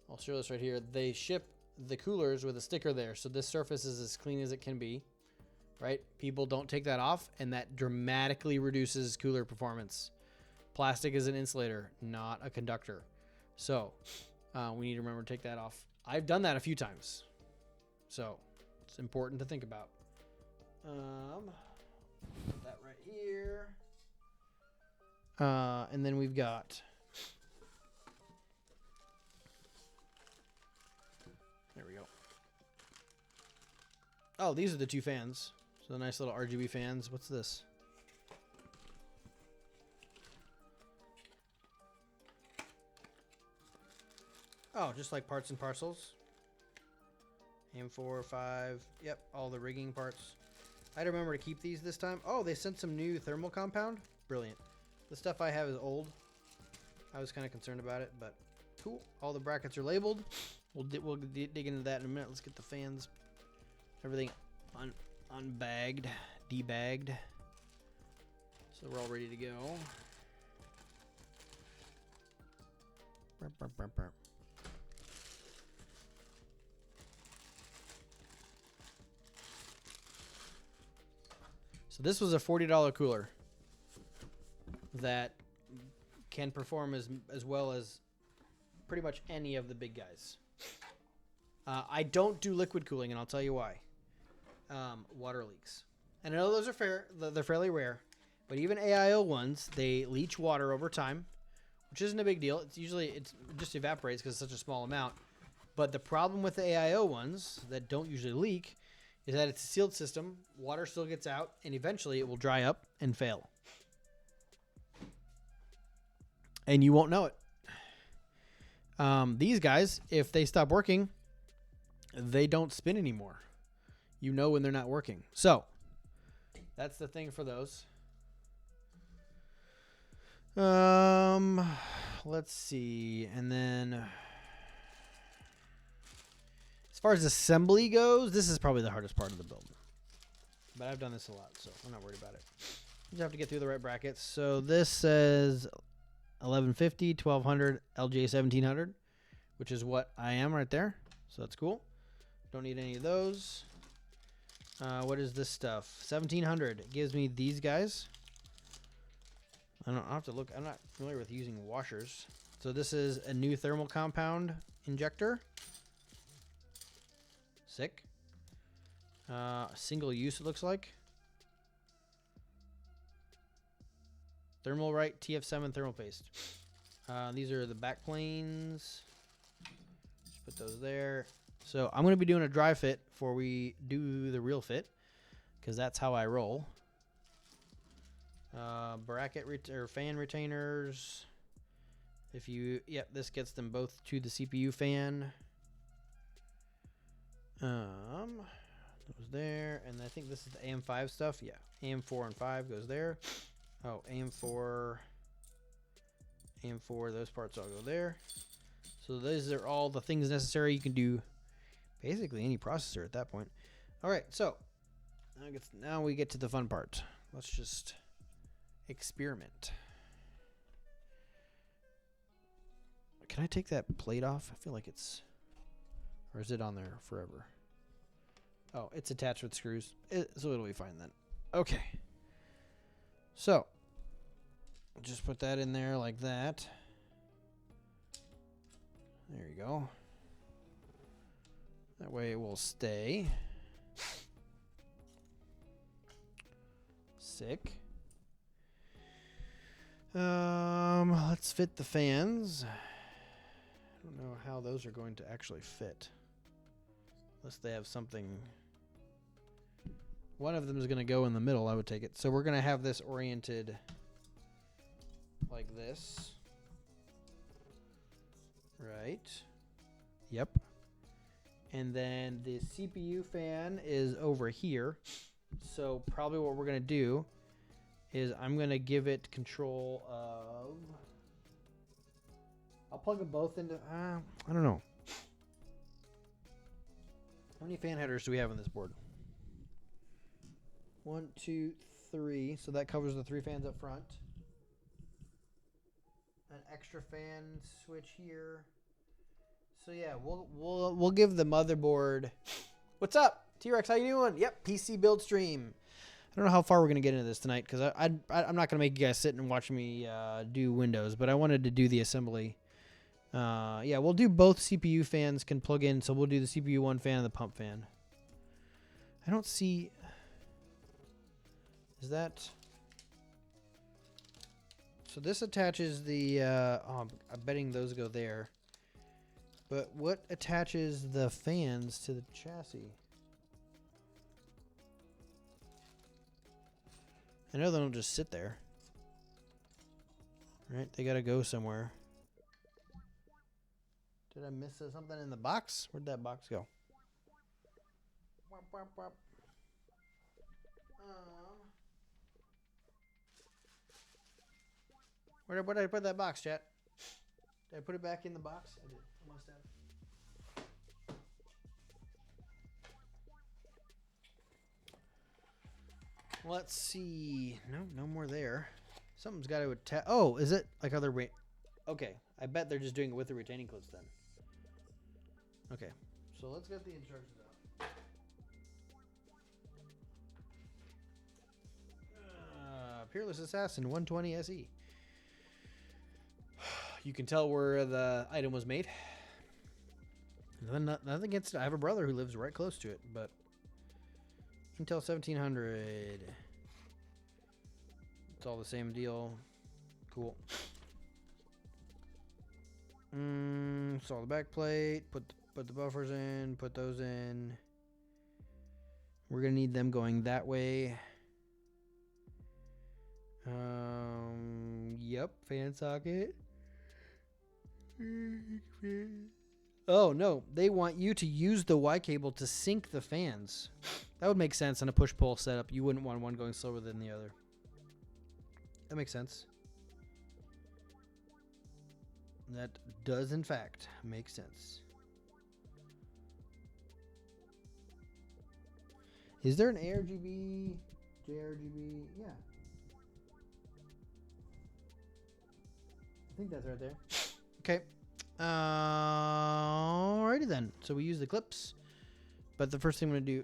I'll show this right here, they ship the coolers with a sticker there. So this surface is as clean as it can be, right? People don't take that off, and that dramatically reduces cooler performance. Plastic is an insulator, not a conductor. So we need to remember to take that off. I've done that a few times. So it's important to think about. Put that right here. And then we've got... There we go. Oh, these are the 2 fans. So the nice little RGB fans. What's this? Oh, just like parts and parcels. AM4, 5. Yep, all the rigging parts. I remember to keep these this time. Oh, they sent some new thermal compound. Brilliant. The stuff I have is old. I was kind of concerned about it, but cool. All the brackets are labeled. We'll dig into that in a minute. Let's get the fans, everything unbagged, debagged. So we're all ready to go. Burp, burp, burp, burp. So this was a $40 cooler that can perform as well as pretty much any of the big guys. I don't do liquid cooling, and I'll tell you why. Water leaks. And I know those are they're fairly rare, but even AIO ones, they leach water over time, which isn't a big deal. It just evaporates because it's such a small amount. But the problem with the AIO ones that don't usually leak is that it's a sealed system. Water still gets out, and eventually it will dry up and fail. And you won't know it. These guys, if they stop working, they don't spin anymore. You know when they're not working. So, that's the thing for those. Let's see. And then, as far as assembly goes, this is probably the hardest part of the build. But I've done this a lot, so I'm not worried about it. You just have to get through the right brackets. So this says 1150, 1200, LJ 1700, which is what I am right there. So that's cool. Don't need any of those. What is this stuff? 1700. It gives me these guys. I'll have to look. I'm not familiar with using washers. So this is a new thermal compound injector. Sick. Single use, it looks like. Thermalrite TF7 thermal paste. These are the back planes. Just put those there. So I'm going to be doing a dry fit before we do the real fit, because that's how I roll. Bracket or fan retainers. This gets them both to the CPU fan. Goes there, and I think this is the AM5 stuff. Yeah, AM4 and 5 goes there. Oh, AM4, those parts all go there. So those are all the things necessary. You can do basically any processor at that point. All right, so now we get to the fun part. Let's just experiment. Can I take that plate off? I feel like it's, or is it on there forever? Oh, it's attached with screws, so it'll be fine then. Okay. So, just put that in there like that. There you go. That way it will stay. Sick. Let's fit the fans. I don't know how those are going to actually fit. Unless they have something. One of them is going to go in the middle, I would take it. So we're going to have this oriented like this. Right. Yep. And then the CPU fan is over here. So probably what we're going to do is I'm going to give it control of... I'll plug them both into... I don't know. How many fan headers do we have on this board? 1, 2, 3. So that covers the 3 fans up front. An extra fan switch here. So yeah, we'll give the motherboard. What's up, T-Rex? How you doing? Yep, PC build stream. I don't know how far we're gonna get into this tonight because I'm not gonna make you guys sit and watch me do Windows, but I wanted to do the assembly. Yeah, we'll do both CPU fans can plug in, so we'll do the CPU 1 fan and the pump fan. I don't see. Is that? So this attaches the. I'm betting those go there. But what attaches the fans to the chassis? I know they don't just sit there. Right? They gotta go somewhere. Did I miss something in the box? Where'd that box go? Where did I put that box, chat? Did I put it back in the box? I did. I must have. Let's see. No more there. Something's got to attach. Oh, is it like other weight? Okay. I bet they're just doing it with the retaining clips then. Okay. So let's get the instructions out. Peerless Assassin 120 SE. You can tell where the item was made. Nothing against it. I have a brother who lives right close to it, but Intel 1700. It's all the same deal. Cool. Install the back plate. Put the buffers in. Put those in. We're gonna need them going that way. Yep. Fan socket. Oh no, they want you to use the Y cable to sync the fans. That would make sense on a push-pull setup. You wouldn't want one going slower than the other. That makes sense. That does, in fact, make sense. Is there an ARGB, JRGB? Yeah. I think that's right there. Okay. Alrighty then. So we use the clips. But the first thing I'm going to do...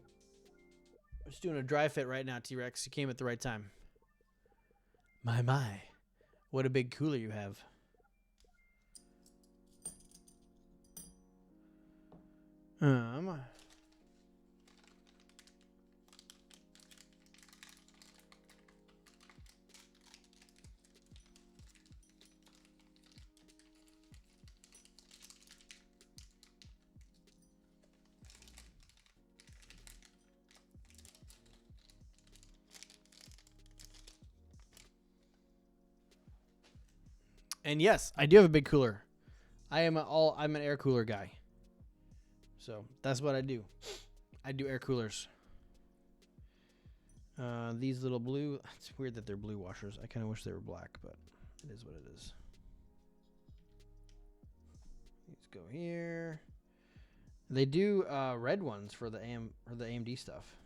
I'm just doing a dry fit right now, T-Rex. You came at the right time. My. What a big cooler you have. And yes, I do have a big cooler. I'm an air cooler guy. So that's what I do. I do air coolers. These little blue, it's weird that they're blue washers. I kind of wish they were black, but it is what it is. Let's go here. They do red ones for the AMD stuff.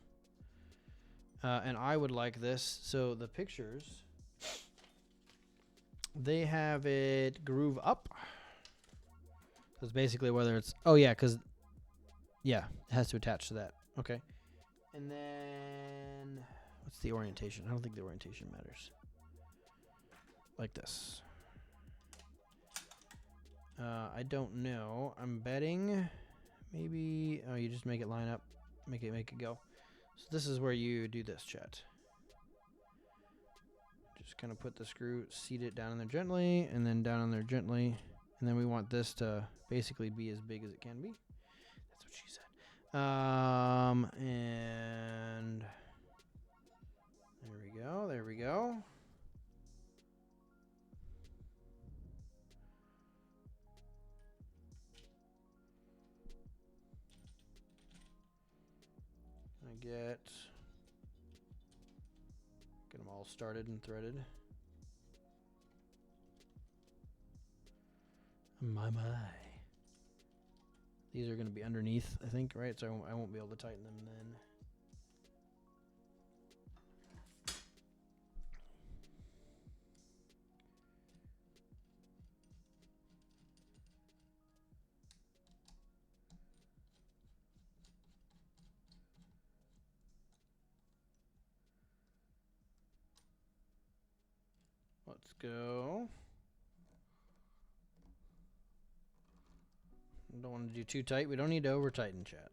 And I would like this. So the pictures, they have it groove up. That's basically whether it's... Oh, yeah, because... Yeah, it has to attach to that. Okay. And then... What's the orientation? I don't think the orientation matters. Like this. I don't know. I'm betting... Maybe... Oh, you just make it line up. Make it go. So this is where you do this, chat. Just kind of put the screw, seat it down in there gently, and then down in there gently. And then we want this to basically be as big as it can be. That's what she said. And there we go. There we go. Get them all started and threaded. My. These are going to be underneath, I think, right? So I won't be able to tighten them then. Let's go. Don't want to do too tight. We don't need to over tighten, chat.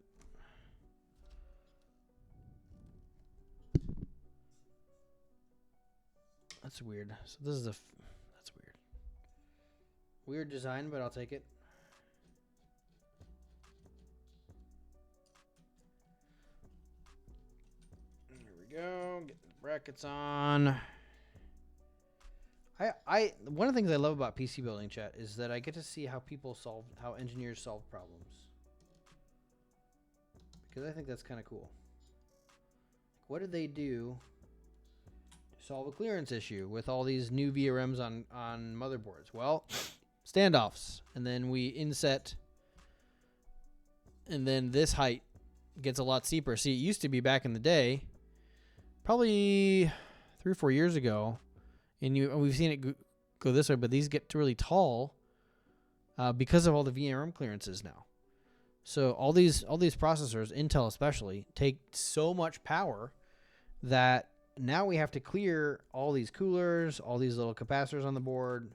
That's weird. So this is that's weird. Weird design, but I'll take it. Here we go. Get the brackets on. One of the things I love about PC building, chat, is that I get to see how engineers solve problems. Because I think that's kind of cool. What did they do to solve a clearance issue with all these new VRMs on motherboards? Well, standoffs. And then we inset. And then this height gets a lot steeper. See, it used to be back in the day, probably 3 or 4 years ago, and we've seen it go this way, but these get really tall because of all the VRM clearances now. So all these processors, Intel especially, take so much power that now we have to clear all these coolers, all these little capacitors on the board,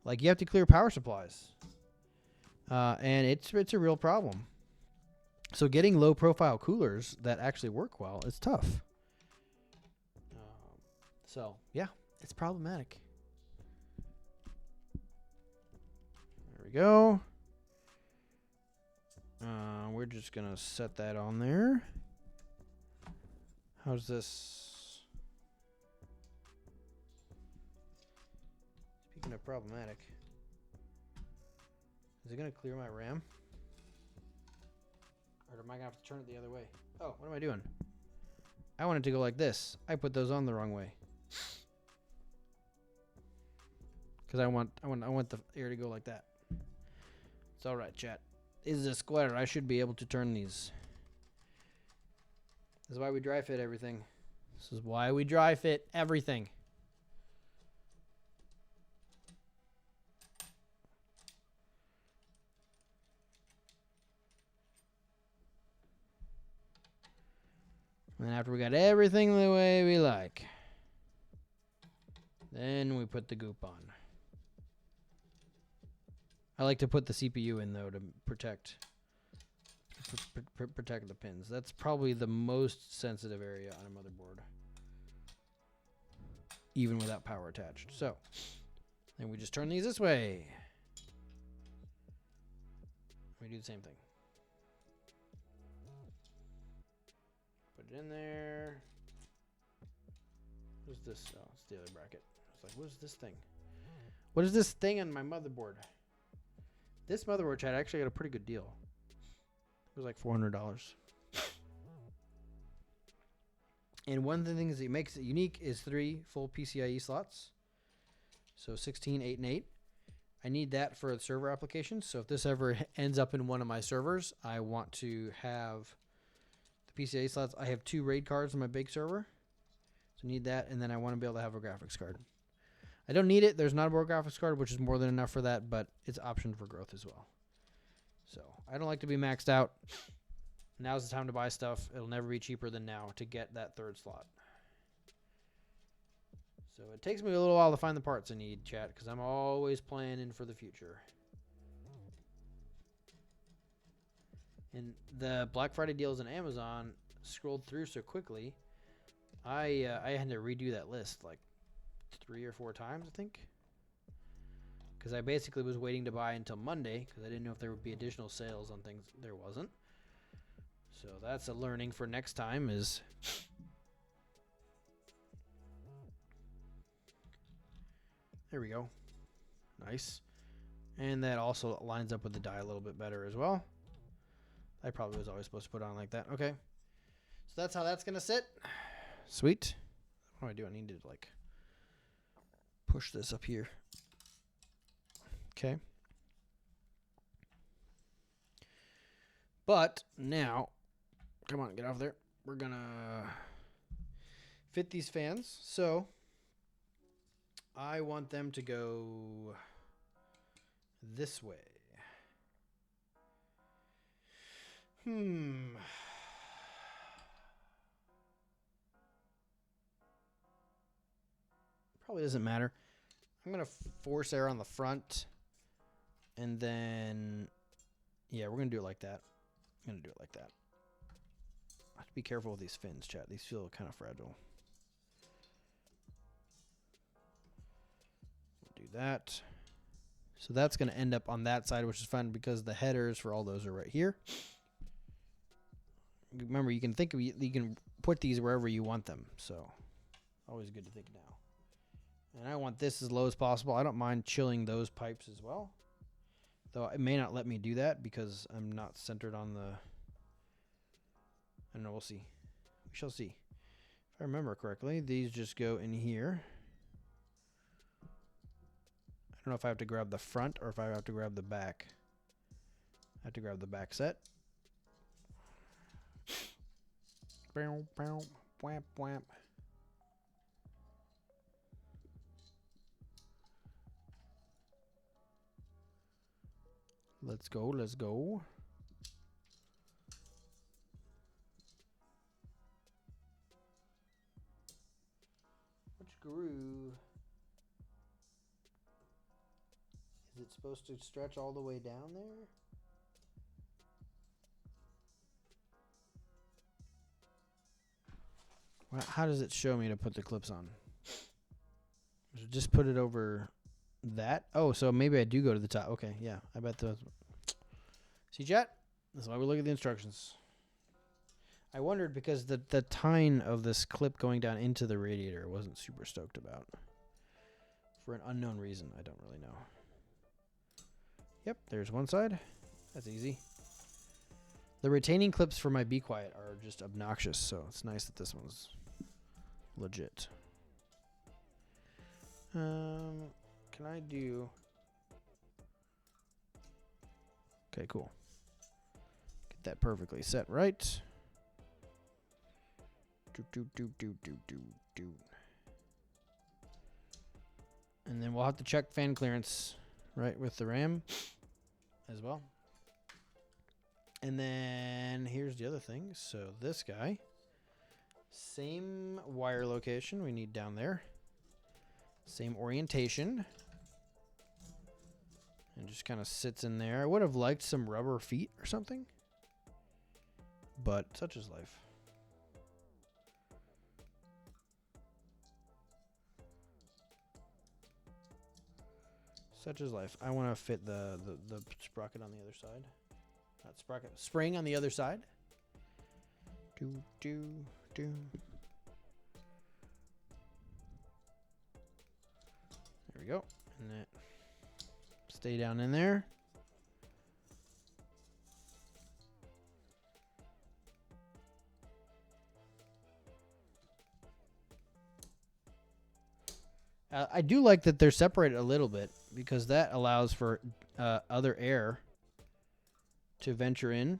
Like, you have to clear power supplies. And it's a real problem. So getting low-profile coolers that actually work well is tough. So, yeah, it's problematic. There we go. We're just going to set that on there. How's this? Speaking of problematic, is it going to clear my RAM? Or am I going to have to turn it the other way? Oh, what am I doing? I want it to go like this. I put those on the wrong way. Because I want the air to go like that. It's all right, chat. This is a square. I should be able to turn these. This is why we dry fit everything. This is why we dry fit everything. And after we got everything the way we like, then we put the goop on. I like to put the CPU in, though, to protect the pins. That's probably the most sensitive area on a motherboard, even without power attached. So, then we just turn these this way. We do the same thing. Put it in there. What's this? Oh, it's the other bracket. I was like, what is this thing? What is this thing on my motherboard? This motherboard, chat, actually got a pretty good deal. It was like $400. And one of the things that makes it unique is 3 full PCIe slots. So 16, 8, and 8. I need that for the server applications. So if this ever ends up in one of my servers, I want to have the PCIe slots. I have 2 RAID cards on my big server. So I need that. And then I want to be able to have a graphics card. I don't need it. There's not a board graphics card, which is more than enough for that, but it's optioned for growth as well. So I don't like to be maxed out. Now's the time to buy stuff. It'll never be cheaper than now to get that 3rd slot. So it takes me a little while to find the parts I need, chat, because I'm always planning for the future. And the Black Friday deals on Amazon scrolled through so quickly, I had to redo that list like 3 or 4 times, I think. Because I basically was waiting to buy until Monday because I didn't know if there would be additional sales on things. There wasn't. So that's a learning for next time is... There we go. Nice. And that also lines up with the die a little bit better as well. I probably was always supposed to put it on like that. Okay. So that's how that's going to sit. Sweet. What do I do? I need to like push this up here. Okay. But now, come on, get off there. We're going to fit these fans. So I want them to go this way. Probably doesn't matter. I'm going to force air on the front. And then, yeah, we're going to do it like that. I'm going to do it like that. I have to be careful with these fins, chat. These feel kind of fragile. Do that. So that's going to end up on that side, which is fun because the headers for all those are right here. Remember, you can think of, you can put these wherever you want them. So always good to think now. And I want this as low as possible. I don't mind chilling those pipes as well. Though it may not let me do that because I'm not centered on the... I don't know, we'll see. We shall see. If I remember correctly, these just go in here. I don't know if I have to grab the front or if I have to grab the back. I have to grab the back set. Wham, wham. Let's go, let's go. Which groove? it supposed to stretch all the way down there? Well, how does it show me to put the clips on? Just put it over that? Oh, so maybe I do go to the top. Okay, yeah. I bet those. See, chat? That's why we look at the instructions. I wondered because the tine of this clip going down into the radiator I wasn't super stoked about. For an unknown reason. I don't really know. Yep, there's one side. That's easy. The retaining clips for my Be Quiet are just obnoxious, so it's nice that this one's legit. Can I do... Okay, cool. Get that perfectly set right. And then we'll have to check fan clearance, right, with the RAM as well. And then here's the other thing. So this guy, same wire location we need down there. Same orientation. And just kind of sits in there. I would have liked some rubber feet or something. But such is life. Such is life. I want to fit the sprocket on the other side. Not sprocket. Spring on the other side. Do. There we go. And that stay down in there. I do like that they're separated a little bit because that allows for other air to venture in.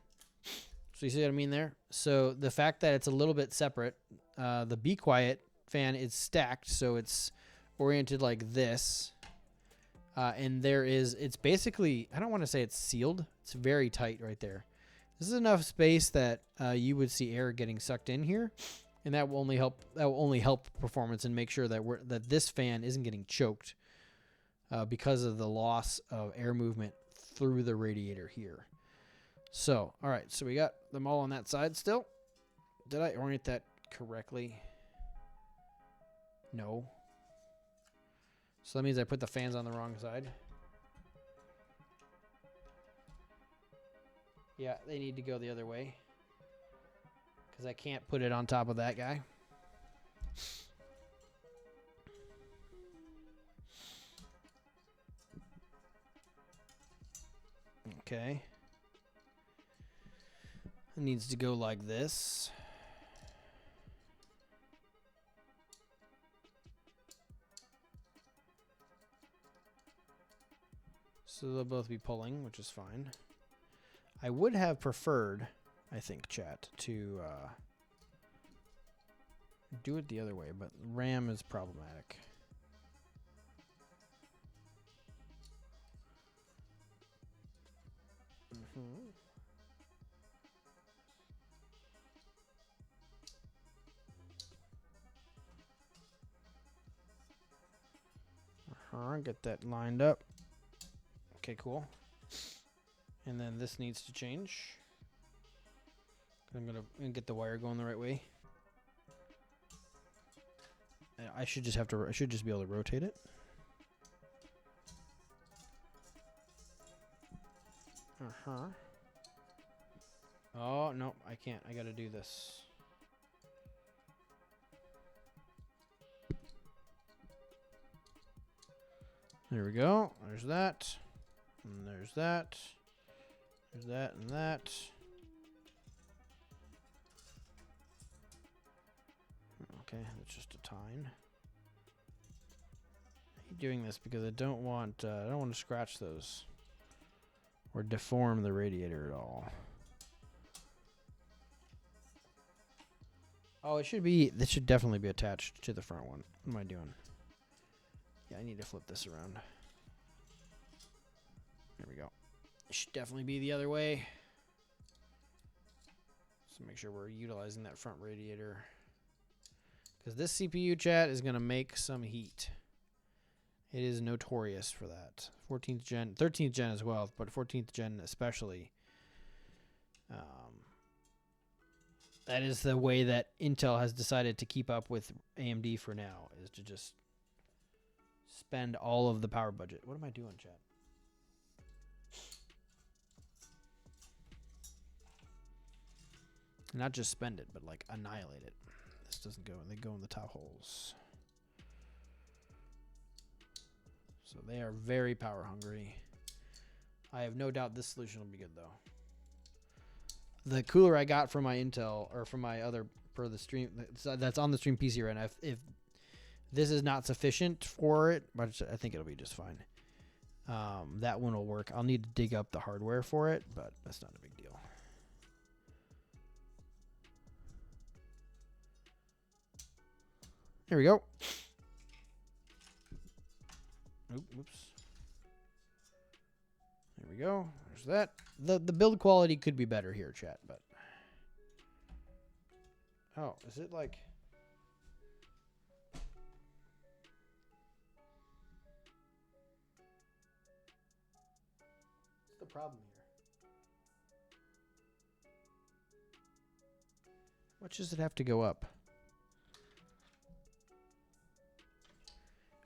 So you see what I mean there? So the fact that it's a little bit separate, the Be Quiet fan is stacked, so it's oriented like this. And it's basically, I don't want to say it's sealed. It's very tight right there. This is enough space that you would see air getting sucked in here. And that will only help performance and make sure that this fan isn't getting choked because of the loss of air movement through the radiator here. So, all right, so we got them all on that side still. Did I orient that correctly? No. So that means I put the fans on the wrong side. Yeah, they need to go the other way. Because I can't put it on top of that guy. Okay. It needs to go like this. So they'll both be pulling, which is fine. I would have preferred, I think, chat, to do it the other way, but RAM is problematic. Get that lined up. Okay, cool. And then this needs to change. I'm gonna get the wire going the right way. I should just be able to rotate it. Oh no, I can't. I gotta do this. There we go. There's that. And there's that. There's that and that. Okay, that's just a tine. I hate doing this because I don't want to scratch those or deform the radiator at all. Oh, this should definitely be attached to the front one. What am I doing? Yeah, I need to flip this around. There we go. It should definitely be the other way. So make sure we're utilizing that front radiator. Because this CPU, chat, is going to make some heat. It is notorious for that. 14th gen, 13th gen as well, but 14th gen especially. That is the way that Intel has decided to keep up with AMD for now, is to just spend all of the power budget. What am I doing, chat? Not just spend it, but like annihilate it. This doesn't go, they go in the top holes. So they are very power hungry. I have no doubt this solution will be good though. The cooler I got from my Intel, or from my other, per the stream, that's on the stream PC right now, if this is not sufficient for it, but I think it'll be just fine. That one will work. I'll need to dig up the hardware for it, but that's not a big deal. Here we go. Oops. There we go. There's that. The build quality could be better here, chat, but oh, is it like what's the problem here? How much does it have to go up?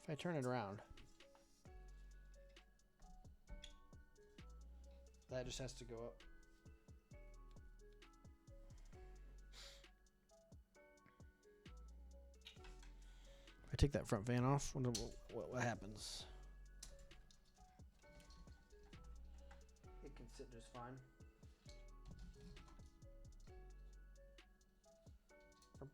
If I turn it around, that just has to go up. If I take that front fan off, what happens? It can sit just fine. I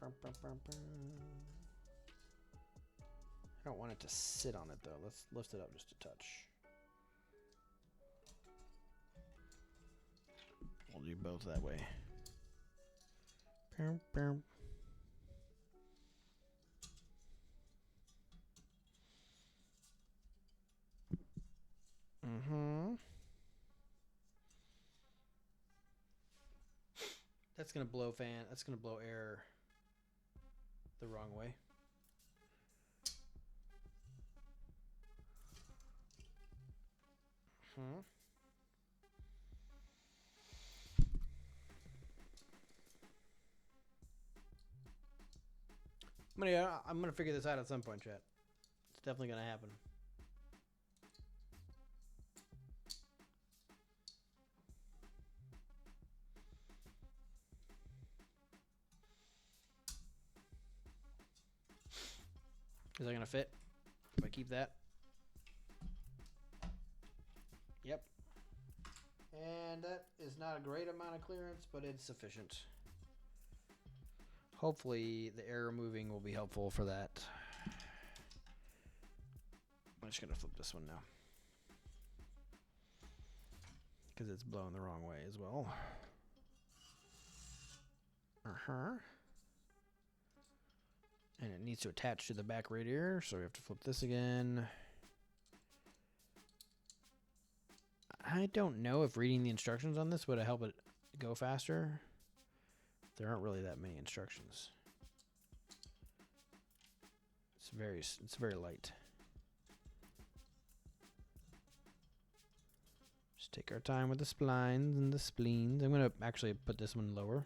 don't want it to sit on it though. Let's lift it up just a touch. We'll do both that way. That's gonna blow fan. That's gonna blow air the wrong way. I'm gonna figure this out at some point, chat. It's definitely gonna happen. Is that gonna fit if I keep that? Yep. And that is not a great amount of clearance, but it's sufficient. Hopefully the air removing will be helpful for that. I'm just gonna flip this one now, because it's blown the wrong way as well. And it needs to attach to the back radiator, so we have to flip this again. I don't know if reading the instructions on this would help it go faster. There aren't really that many instructions. It's very light. Just take our time with the splines and the spleens. I'm gonna actually put this one lower.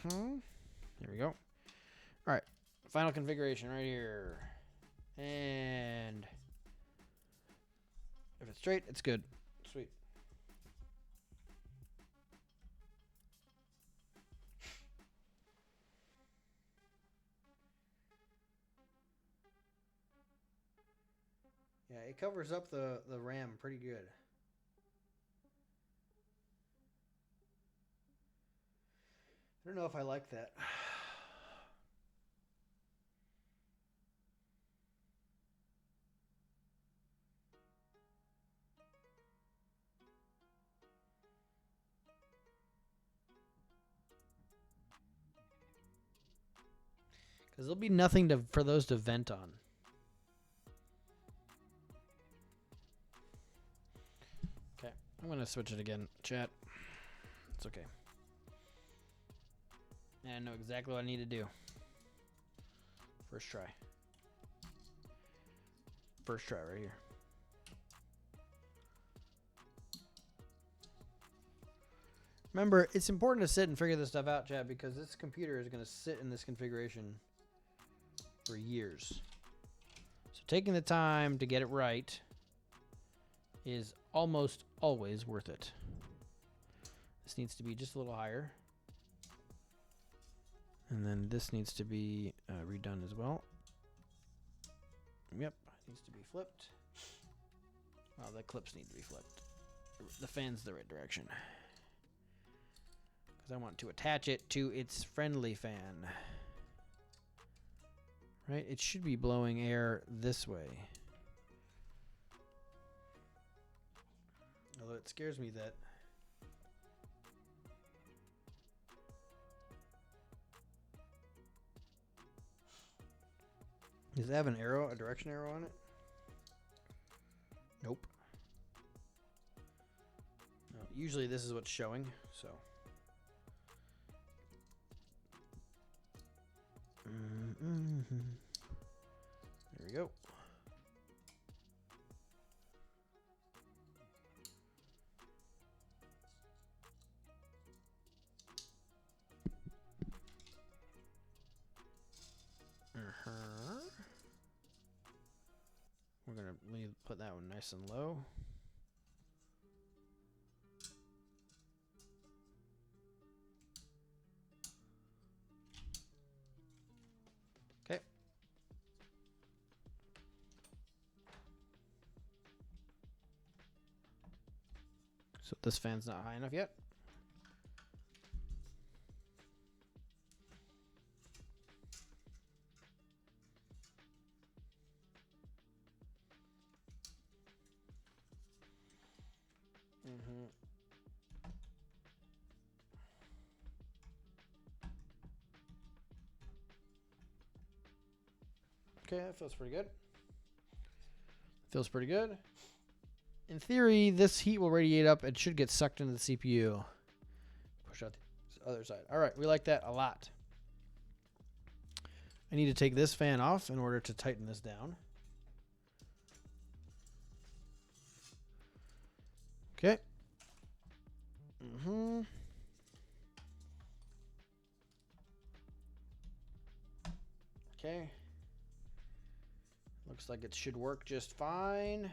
There we go. All right, final configuration right here. And if it's straight, it's good. Sweet. Yeah, it covers up the RAM pretty good. I don't know if I like that. Because there'll be nothing for those to vent on. Okay, I'm going to switch it again, chat. It's okay. And I know exactly what I need to do. First try. first try right here. Remember, it's important to sit and figure this stuff out, Chad, because this computer is going to sit in this configuration for years. So taking the time to get it right is almost always worth it. This needs to be just a little higher. And then this needs to be redone as well. Yep, it needs to be flipped. Well, the clips need to be flipped. The fan's the right direction. Because I want to attach it to its friendly fan. Right? It should be blowing air this way. Although it scares me that does it have an arrow, a direction arrow on it? Nope. No, usually this is what's showing, so. There we go. We're gonna put that one nice and low. Okay. So this fan's not high enough yet. Okay, that feels pretty good. Feels pretty good. In theory, this heat will radiate up. It should get sucked into the CPU. Push out the other side. All right, we like that a lot. I need to take this fan off in order to tighten this down. Okay. Okay. Looks like it should work just fine.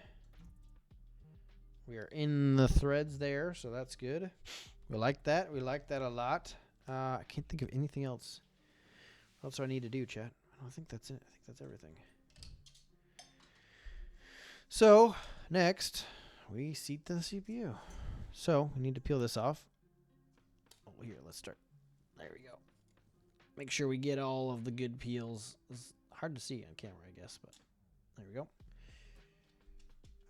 We are in the threads there, so that's good. We like that. We like that a lot. I can't think of anything else. What else do I need to do, chat? I don't think that's it. I think that's everything. So, next, we seat the CPU. So, we need to peel this off. Oh, here, let's start. There we go. Make sure we get all of the good peels. It's hard to see on camera, I guess, but there we go.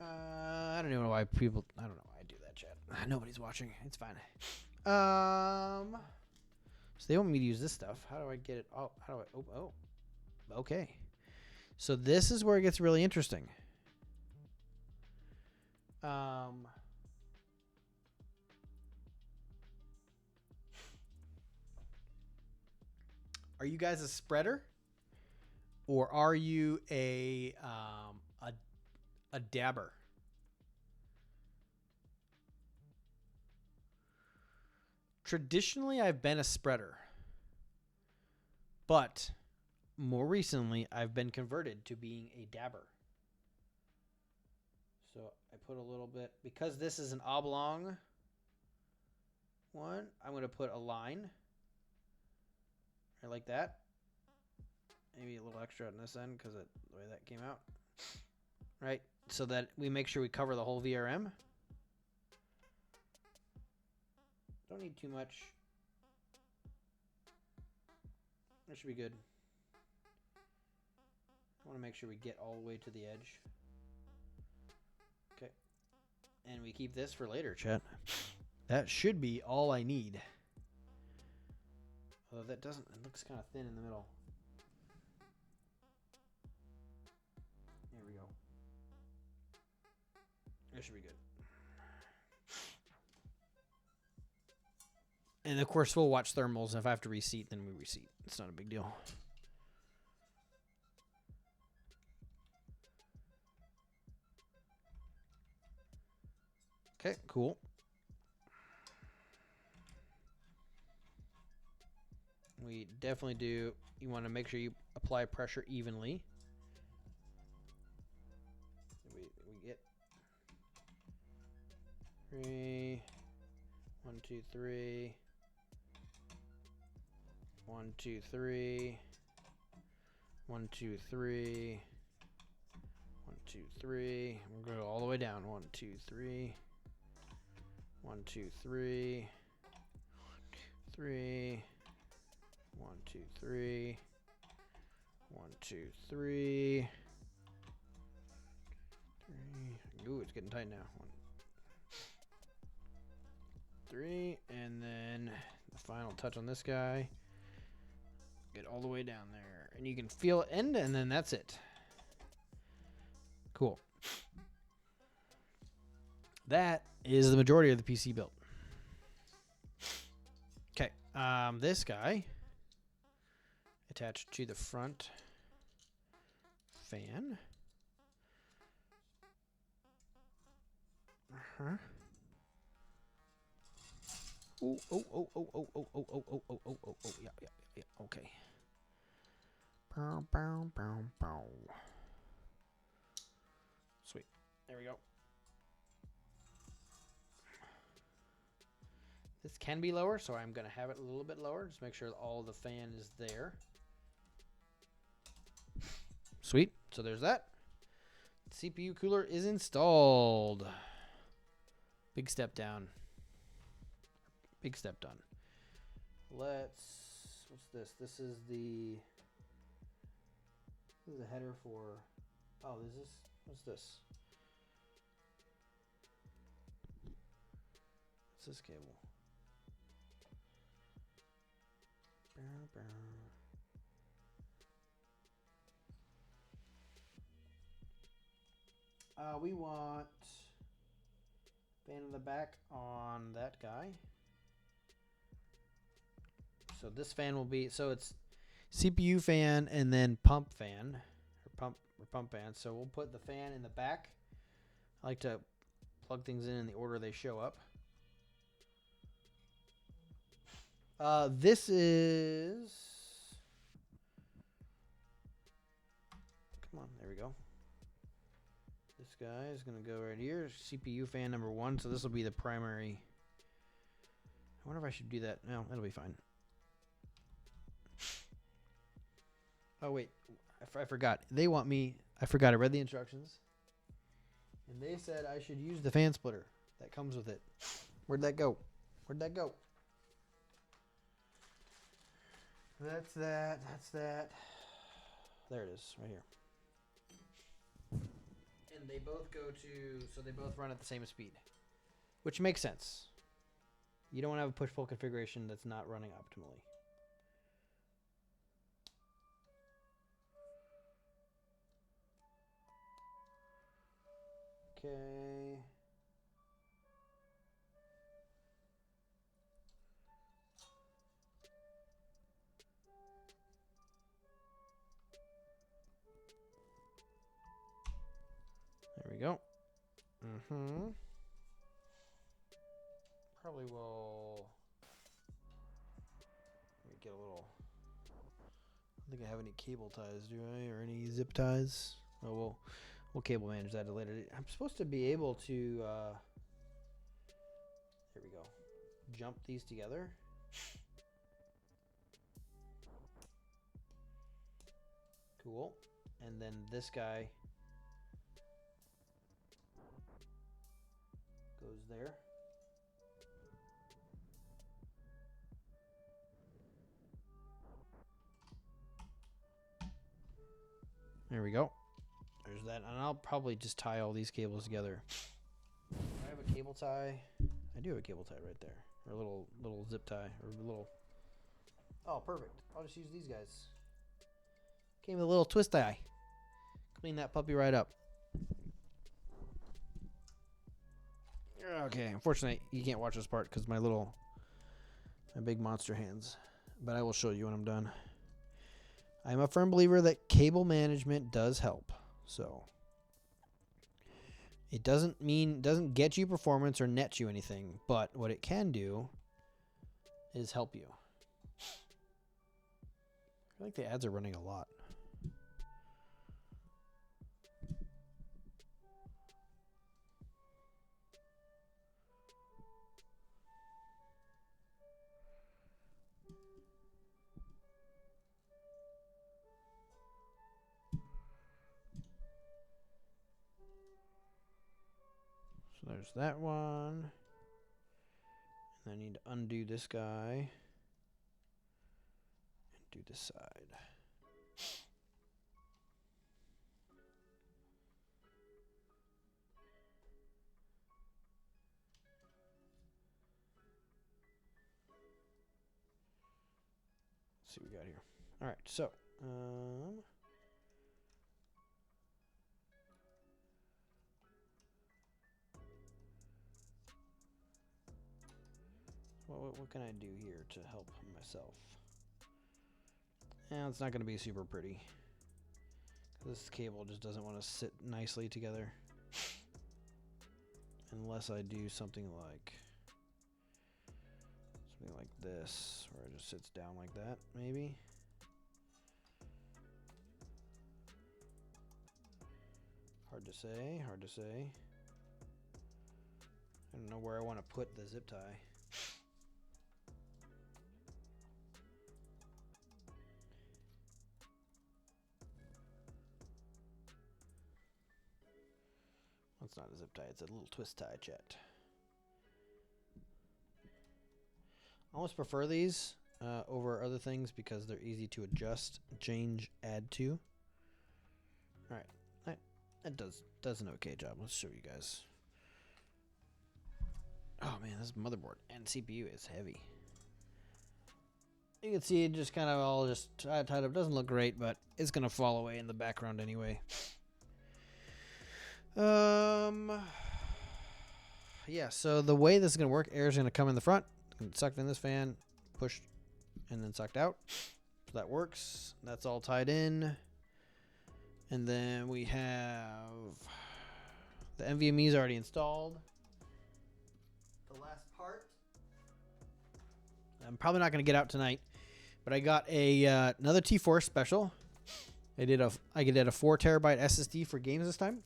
I don't even know why people. I don't know why I do that, chat. Nobody's watching. It's fine. So they want me to use this stuff. How do I get it? Oh, how do I? Oh, okay. So this is where it gets really interesting. Are you guys a spreader, or are you a dabber? Traditionally, I've been a spreader, but more recently, I've been converted to being a dabber. So I put a little bit, because this is an oblong one, I'm going to put a line right like that. Maybe a little extra on this end because of the way that came out. Right, so that we make sure we cover the whole VRM. Don't need too much. That should be good. I want to make sure we get all the way to the edge. Okay. And we keep this for later, chat. That should be all I need. Although that doesn't, it looks kind of thin in the middle. There we go. That should be good. And of course, we'll watch thermals. If I have to reseat, then we reseat. It's not a big deal. Okay, cool. We definitely do. You want to make sure you apply pressure evenly. We get 3, 1, 2, 3, 1, 2, 3, 1, 2, 3, 1, 2, 3. We're going to go all the way down. 1, 2, 3, 1, 2, 3, 3, 1, 2, 3, 1, 2, 3. Ooh, it's getting tight now. 1, 3, and then the final touch on this guy. Get all the way down there, and you can feel it end, and then that's it. Cool. That is the majority of the PC built. Okay, this guy attached to the front fan. Oh, yeah, okay. Bow, bow, bow, bow. Sweet. There we go. This can be lower, so I'm going to have it a little bit lower. Just make sure all the fan is there. Sweet. So there's that. CPU cooler is installed. Big step down. Big step done. What's this? This is the header for, what's this? What's this cable? We want fan in the back on that guy. So this fan will be, so it's CPU fan and then pump fan, or pump fan. So we'll put the fan in the back. I like to plug things in the order they show up. This is, come on, there we go. This guy is going to go right here. CPU fan number 1. So this will be the primary. I wonder if I should do that. No, that'll be fine. Oh, wait. I forgot. They want me. I forgot. I read the instructions. And they said I should use the fan splitter that comes with it. Where'd that go? Where'd that go? That's that. That's that. There it is. Right here. And they both go to, so they both run at the same speed, which makes sense. You don't want to have a push-pull configuration that's not running optimally. Okay. There we go. Probably will get a little. I don't think I have any cable ties, do I? Or any zip ties? Oh, we'll cable manage that later. I'm supposed to be able to, there we go, jump these together. Cool. And then this guy goes there. There we go. There's that. And I'll probably just tie all these cables together. I have a cable tie. I do have a cable tie right there. Or a little zip tie. Or a little. Oh, perfect. I'll just use these guys. Came with a little twist tie. Clean that puppy right up. Okay, unfortunately, you can't watch this part because my big monster hands. But I will show you when I'm done. I'm a firm believer that cable management does help. So, It doesn't get you performance or net you anything, but what it can do is help you. I feel like the ads are running a lot. So there's that one. And I need to undo this guy and do this side. Let's see what we got here. All right, so what can I do here to help myself? And it's not going to be super pretty. This cable just doesn't want to sit nicely together. Unless I do something like this, where it just sits down like that, maybe. Hard to say, hard to say. I don't know where I want to put the zip tie. It's not a zip tie, it's a little twist tie, chat. I almost prefer these over other things because they're easy to adjust, change, add to. All right, that does an okay job. Let's show you guys. Oh man, this motherboard and CPU is heavy. You can see it just kind of all just tied up. Doesn't look great, but it's gonna fall away in the background anyway. Yeah, so the way this is going to work, air is going to come in the front, sucked in this fan, pushed, and then sucked out. So that works. That's all tied in. And then we have the NVMe is already installed. The last part, I'm probably not going to get out tonight, but I got a another T4 special. I get a 4 terabyte SSD for games this time.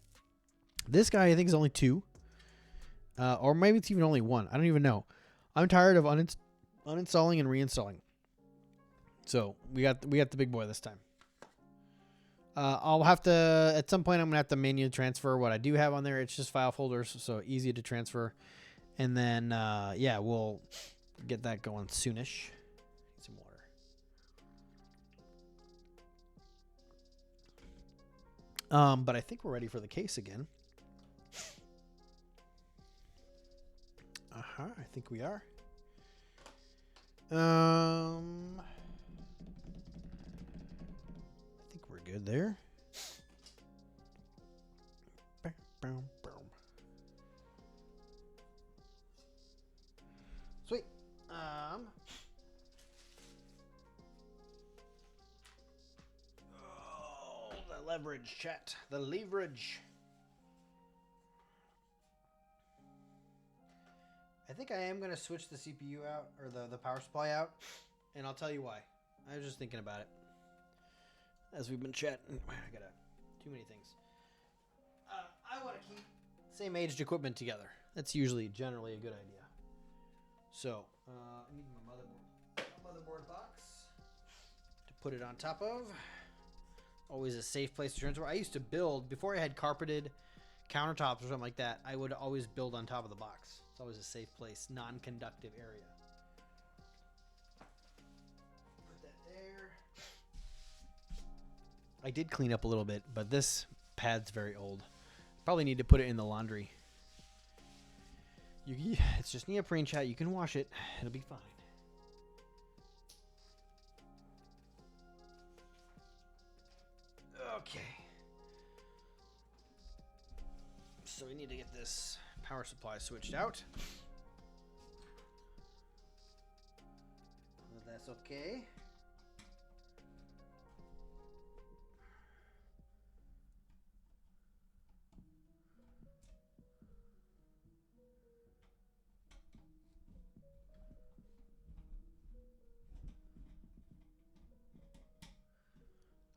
This guy I think is only 2. Or maybe it's even only 1. I don't even know. I'm tired of uninstalling and reinstalling. So we got the big boy this time. I'll have to, at some point I'm going to have to manually transfer what I do have on there. It's just file folders, so easy to transfer. And then, yeah, we'll get that going soonish. Need some water. But I think we're ready for the case again. I think we are. I think we're good there. Sweet. Oh, the leverage, chat. The leverage. I think I am going to switch the CPU out, or the power supply out, and I'll tell you why. I was just thinking about it as we've been chatting. I got too many things. I want to keep same aged equipment together. That's usually generally a good idea. So, I need my motherboard box to put it on top of. Always a safe place to transfer. I used to build, before I had carpeted countertops or something like that, I would always build on top of the box. It's always a safe place, non-conductive area. Put that there. I did clean up a little bit, but this pad's very old. Probably need to put it in the laundry. It's just neoprene, chat. You can wash it. It'll be fine. Okay. So we need to get this power supply switched out. That's okay.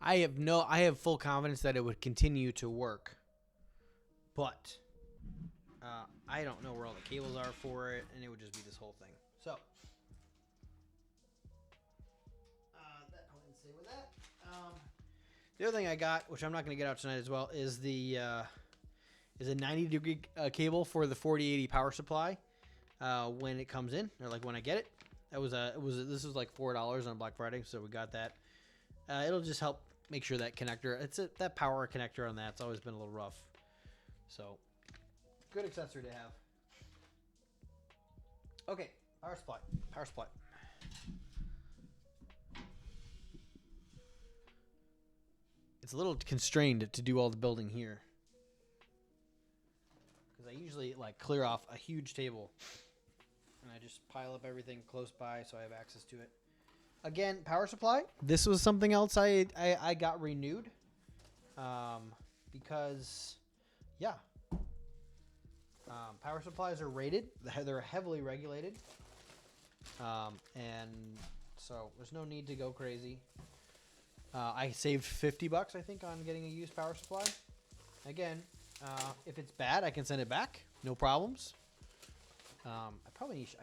I have full confidence that it would continue to work, but I don't know where all the cables are for it, and it would just be this whole thing. So that I'll stay with that. The other thing I got, which I'm not going to get out tonight as well, is a 90-degree cable for the 4080 power supply when it comes in, or like when I get it. This was like $4 on Black Friday, so we got that. It'll just help make sure that connector, that power connector on that's always been a little rough. So, good accessory to have. Okay, power supply. Power supply. It's a little constrained to do all the building here, because I usually like clear off a huge table, and I just pile up everything close by so I have access to it. Again, power supply. This was something else I got renewed, because, yeah, power supplies are rated. They're heavily regulated, and so there's no need to go crazy. I saved $50, I think, on getting a used power supply. Again, if it's bad, I can send it back. No problems. I probably need...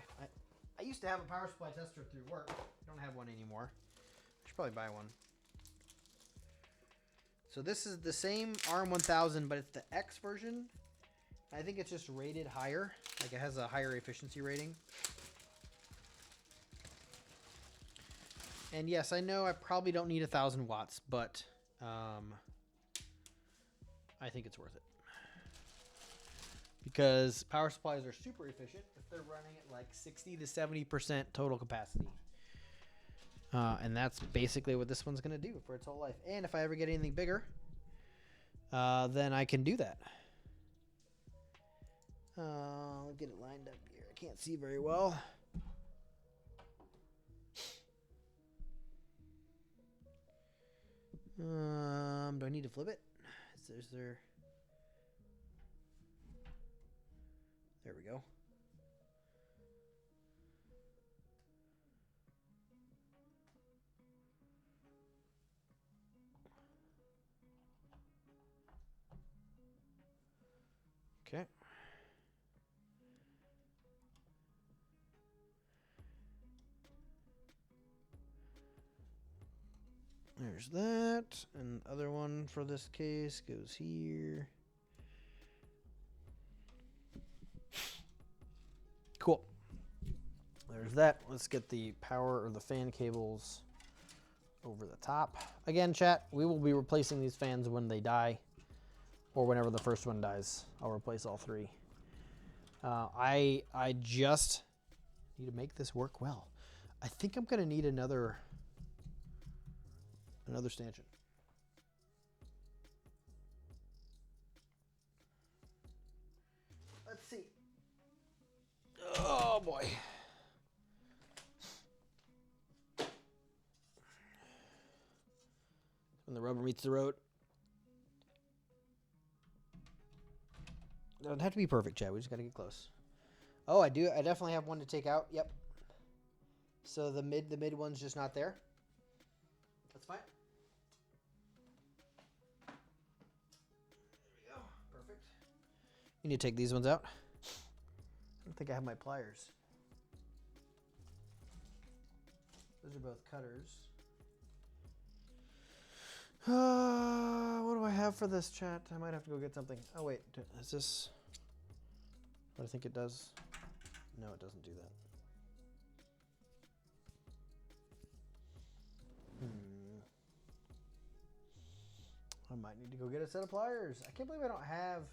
I used to have a power supply tester through work. I don't have one anymore. I should probably buy one. So this is the same RM1000, but it's the X version. I think it's just rated higher. Like, it has a higher efficiency rating. And yes, I know I probably don't need 1,000 watts, but I think it's worth it. Because power supplies are super efficient if they're running at like 60 to 70% total capacity. And that's basically what this one's going to do for its whole life. And if I ever get anything bigger, then I can do that. I'll get it lined up here. I can't see very well. Do I need to flip it? Is there... There we go. Okay. There's that. And the other one for this case goes here. Cool. There's that. Let's get the power or the fan cables over the top. Again, chat, we will be replacing these fans when they die, or whenever the first one dies. I'll replace all three. I just need to make this work well. I think I'm gonna need another stanchion. Let's see. Oh boy. When the rubber meets the road. Doesn't have to be perfect, Chad. We just gotta get close. Oh, I do. I definitely have one to take out. Yep. So the mid one's just not there. That's fine. There we go. Perfect. You need to take these ones out. I don't think I have my pliers. Those are both cutters. What do I have for this, chat? I might have to go get something. Oh wait, is this what I think it does? No, it doesn't do that. I might need to go get a set of pliers. I can't believe I don't have.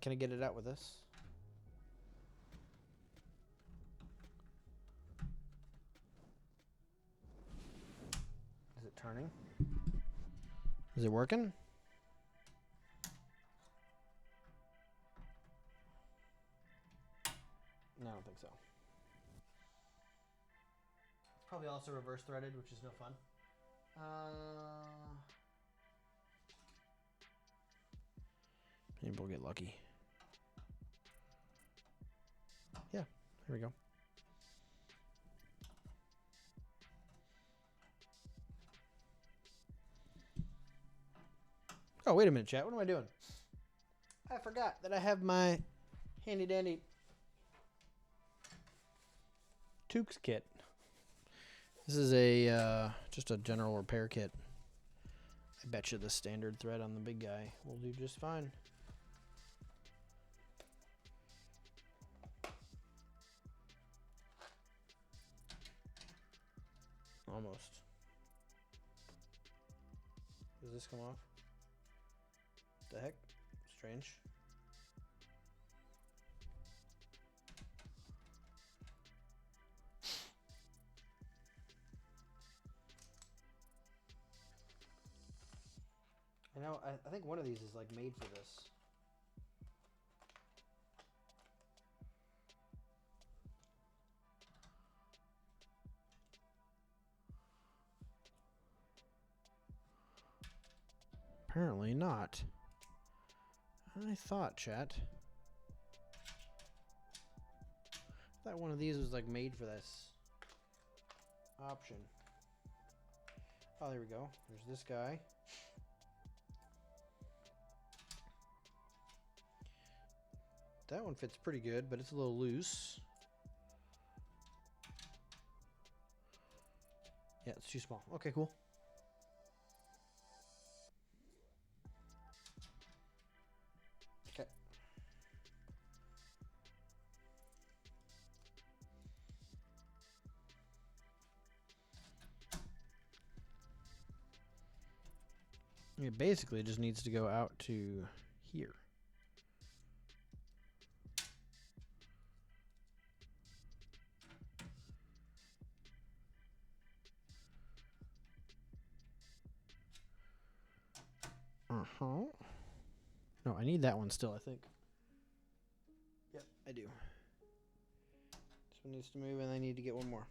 Can I get it out with this? Is it turning? Is it working? No, I don't think so. It's probably also reverse threaded, which is no fun. Maybe we'll get lucky. Yeah, here we go. Oh, wait a minute, chat. What am I doing? I forgot that I have my handy dandy Tukes kit. This is a just a general repair kit. I bet you the standard thread on the big guy will do just fine. Almost. Does this come off? The heck? Strange. I know, I think one of these is like made for this. Apparently not. I thought, chat. I thought one of these was like made for this option. Oh, there we go. There's this guy. That one fits pretty good, but it's a little loose. Yeah, it's too small. Okay, cool. Okay. It basically just needs to go out to here. Uh-huh. No, I need that one still, I think. Yep, I do. This one needs to move, and I need to get one more.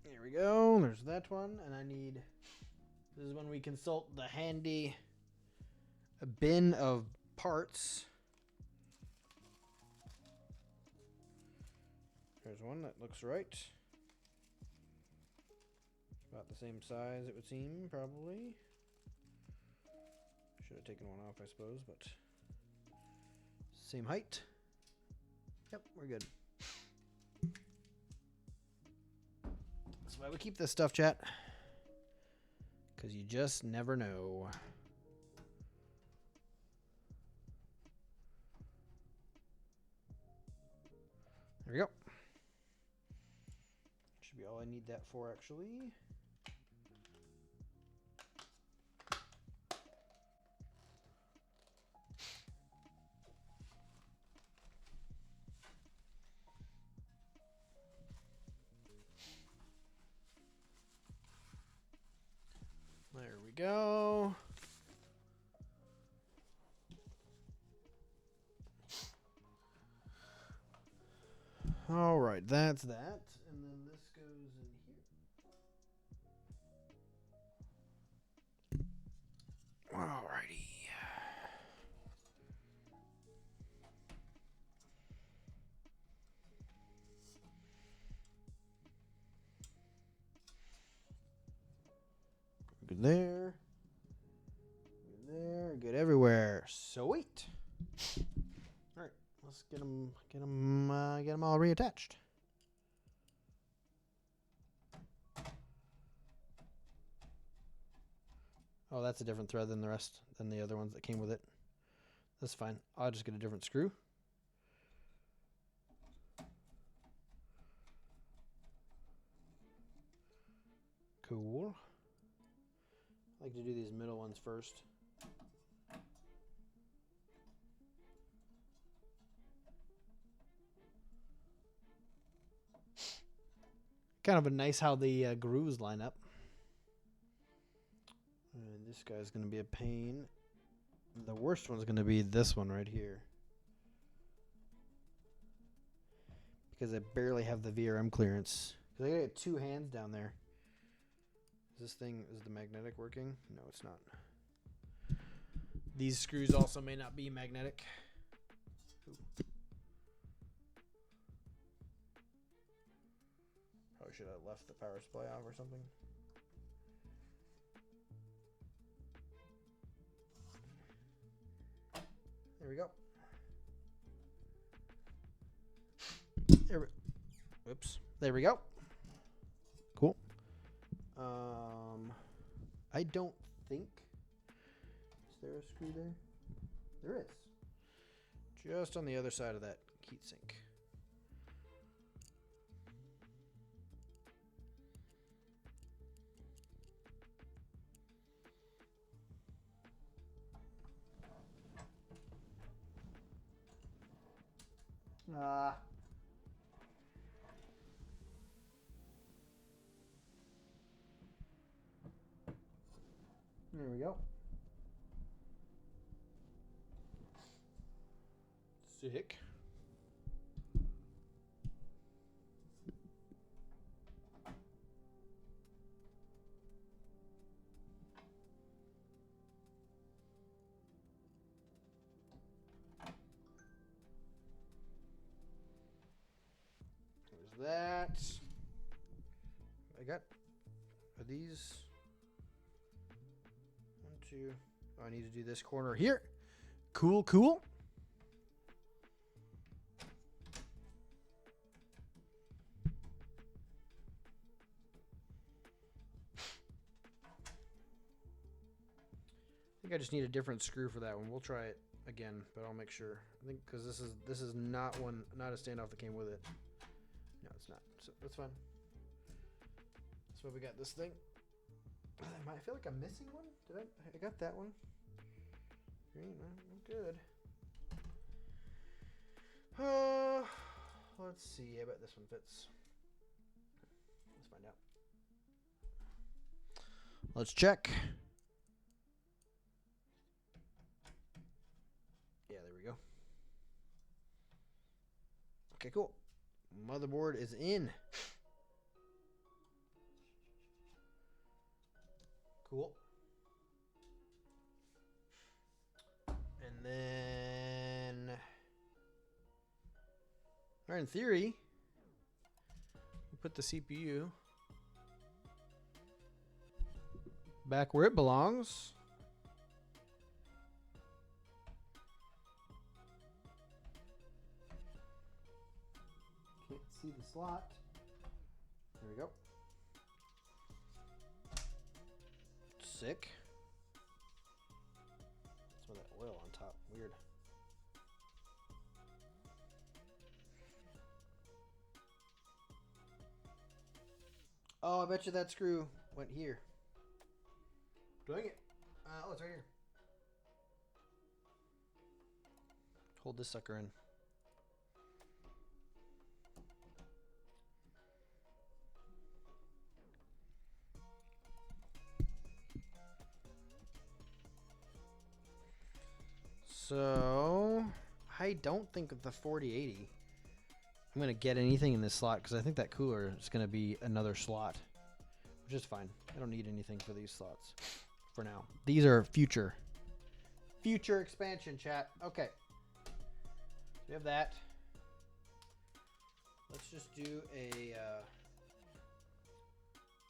There we go. There's that one, and I need... This is when we consult the handy bin of parts. There's one that looks right. About the same size, it would seem, probably. Should have taken one off, I suppose, but same height. Yep, we're good. That's why we keep this stuff, chat. Because you just never know. There we go. Should be all I need that for, actually. There we go. All right, that's that. And then this goes in here. All righty. Good there. Good there. Good everywhere. Sweet. All right, let's get them all reattached. Oh, that's a different thread than the other ones that came with it. That's fine. I'll just get a different screw. Cool. I like to do these middle ones first. Kind of a nice how the grooves line up. And this guy's going to be a pain. The worst one's going to be this one right here. Because I barely have the VRM clearance. Because I got two hands down there. Is the magnetic working? No, it's not. These screws also may not be magnetic. Ooh. Probably should have left the power supply off or something. There we go. Whoops. There we go. Cool. I don't think. Is there a screw there? There is. Just on the other side of that heatsink. There we go. Sick. There's that. Are these 1, 2? Oh, I need to do this corner here. Cool. I think I just need a different screw for that one. We'll try it again, but I'll make sure. I think because this is not a standoff that came with it. No, it's not. So that's fine. That's why we got this thing. I feel like I'm missing one. I got that one. Green, good. Let's see. I bet this one fits. Let's find out. Let's check. Yeah, there we go. Okay, cool. Motherboard is in. Cool. And then, or in theory, we put the CPU back where it belongs. Can't see the slot. There we go. Sick. Some of that oil on top. Weird. Oh, I bet you that screw went here. Dang it. Oh, it's right here. Hold this sucker in. So, I don't think of the 4080 I'm going to get anything in this slot because I think that cooler is going to be another slot, which is fine. I don't need anything for these slots for now. These are future expansion, chat. Okay. So we have that. Let's just do a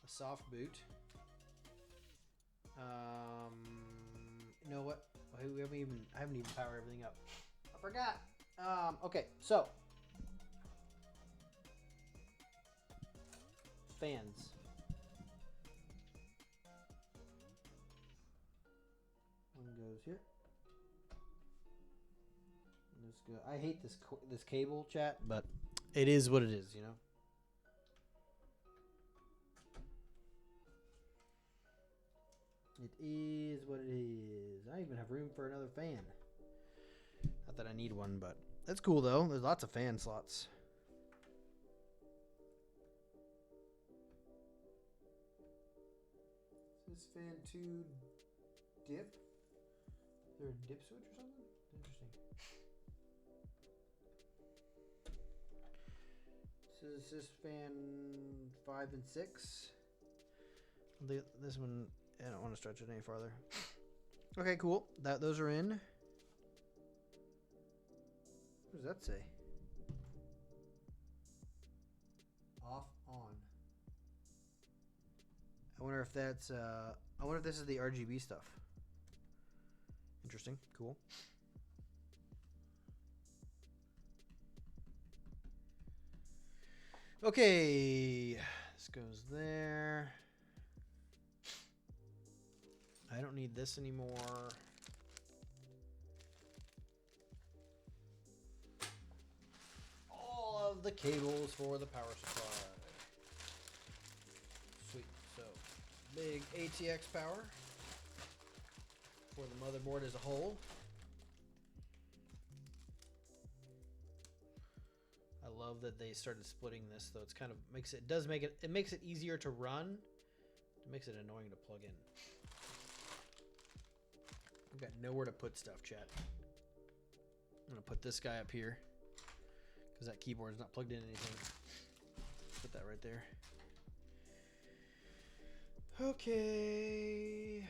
soft boot. You know what? I haven't even powered everything up. I forgot. Okay, so fans. One goes here. I hate this cable, chat, but it is what it is, you know. It is what it is. I even have room for another fan. Not that I need one, but that's cool though. There's lots of fan slots. Is this fan 2 dip? Is there a dip switch or something? Interesting. This is fan 5 and 6. This one, I don't want to stretch it any farther. Okay, cool. Those are in. What does that say? Off, on. I wonder if that's, I wonder if this is the RGB stuff. Interesting. Cool. Okay. This goes there. I don't need this anymore. All of the cables for the power supply. Sweet. So, big ATX power for the motherboard as a whole. I love that they started splitting this, though. It's kind of makes it easier to run. It makes it annoying to plug in. I've got nowhere to put stuff, chat. I'm gonna put this guy up here because that keyboard is not plugged in anything. Put that right there. Okay.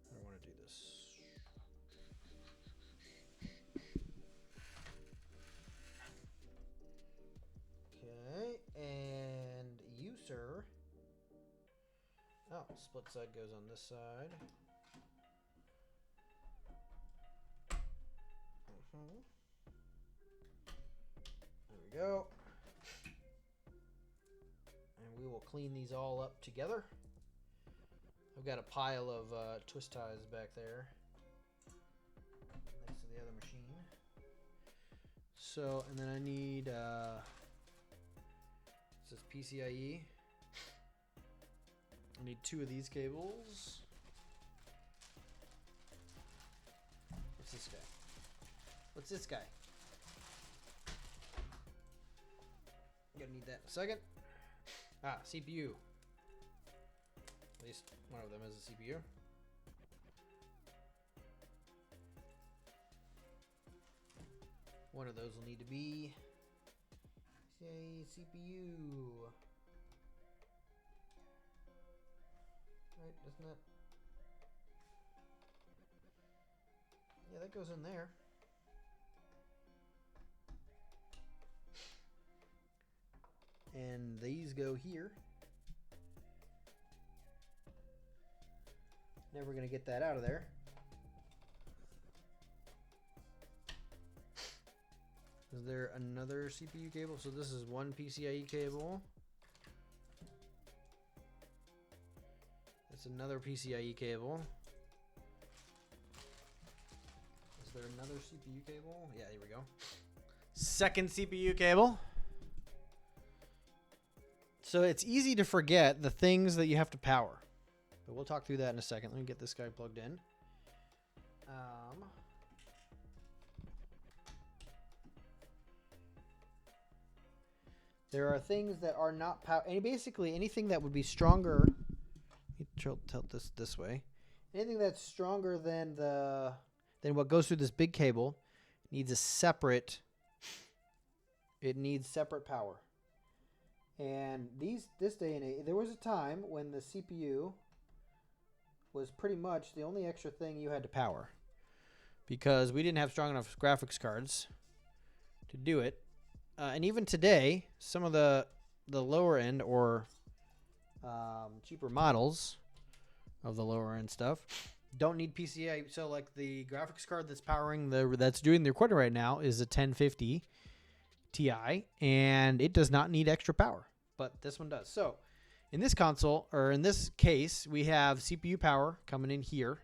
I don't want to do this. Okay, and you, sir. Oh, split side goes on this side. There we go. And we will clean these all up together. I've got a pile of twist ties back there next to the other machine. So, and then I need, it says PCIe. I need 2 of these cables. What's this guy? What's this guy? Gonna need that in a second. Ah, CPU. At least one of them is a CPU. One of those will need to be, say, CPU. Right, doesn't that? Yeah, that goes in there. And these go here. Never gonna get that out of there. Is there another CPU cable? So this is one PCIe cable. That's another PCIe cable. Is there another CPU cable? Yeah, here we go. Second CPU cable. So it's easy to forget the things that you have to power. But we'll talk through that in a second. Let me get this guy plugged in. There are things that are not power. And basically, anything that would be stronger. Let me tilt this way. Anything that's stronger than what goes through this big cable needs a separate. It needs separate power. And this day and age, there was a time when the CPU was pretty much the only extra thing you had to power, because we didn't have strong enough graphics cards to do it. And even today, some of the lower end or cheaper models of the lower end stuff don't need PCIe. So like the graphics card that's doing the recording right now is a 1050 Ti, and it does not need extra power, but this one does. So in this console, or in this case, we have CPU power coming in here.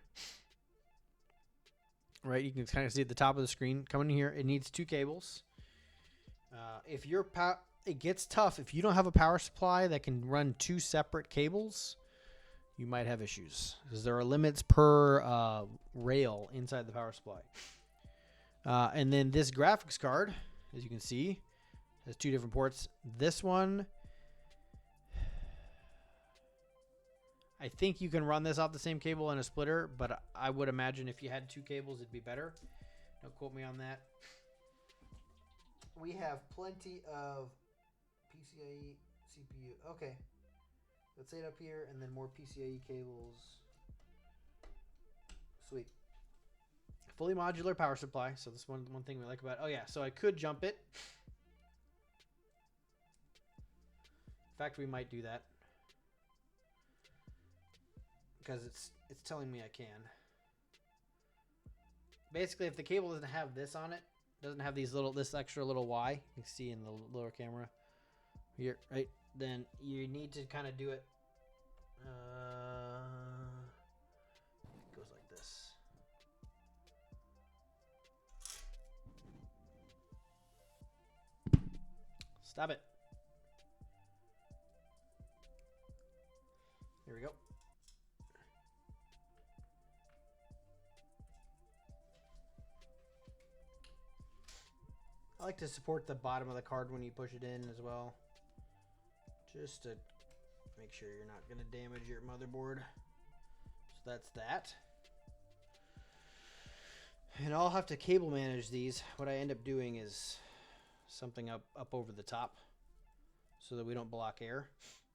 Right, you can kind of see at the top of the screen coming in here. It needs 2 cables. It gets tough if you don't have a power supply that can run 2 separate cables. You might have issues because there are limits per rail inside the power supply. And then this graphics card, as you can see, has 2 different ports. This one, I think you can run this off the same cable in a splitter, but I would imagine if you had 2 cables, it'd be better. Don't quote me on that. We have plenty of PCIe CPU. Okay. Let's say it up here, and then more PCIe cables. Sweet. Fully modular power supply. So this one thing we like about it. Oh yeah, so I could jump it. In fact, we might do that. Because it's telling me I can. Basically, if the cable doesn't have this on it, doesn't have this extra little Y, you can see in the lower camera here, right? Then you need to kind of do it. It goes like this. Stop it. Here we go. I like to support the bottom of the card when you push it in as well. Just to make sure you're not going to damage your motherboard. So that's that. And I'll have to cable manage these. What I end up doing is something up over the top so that we don't block air.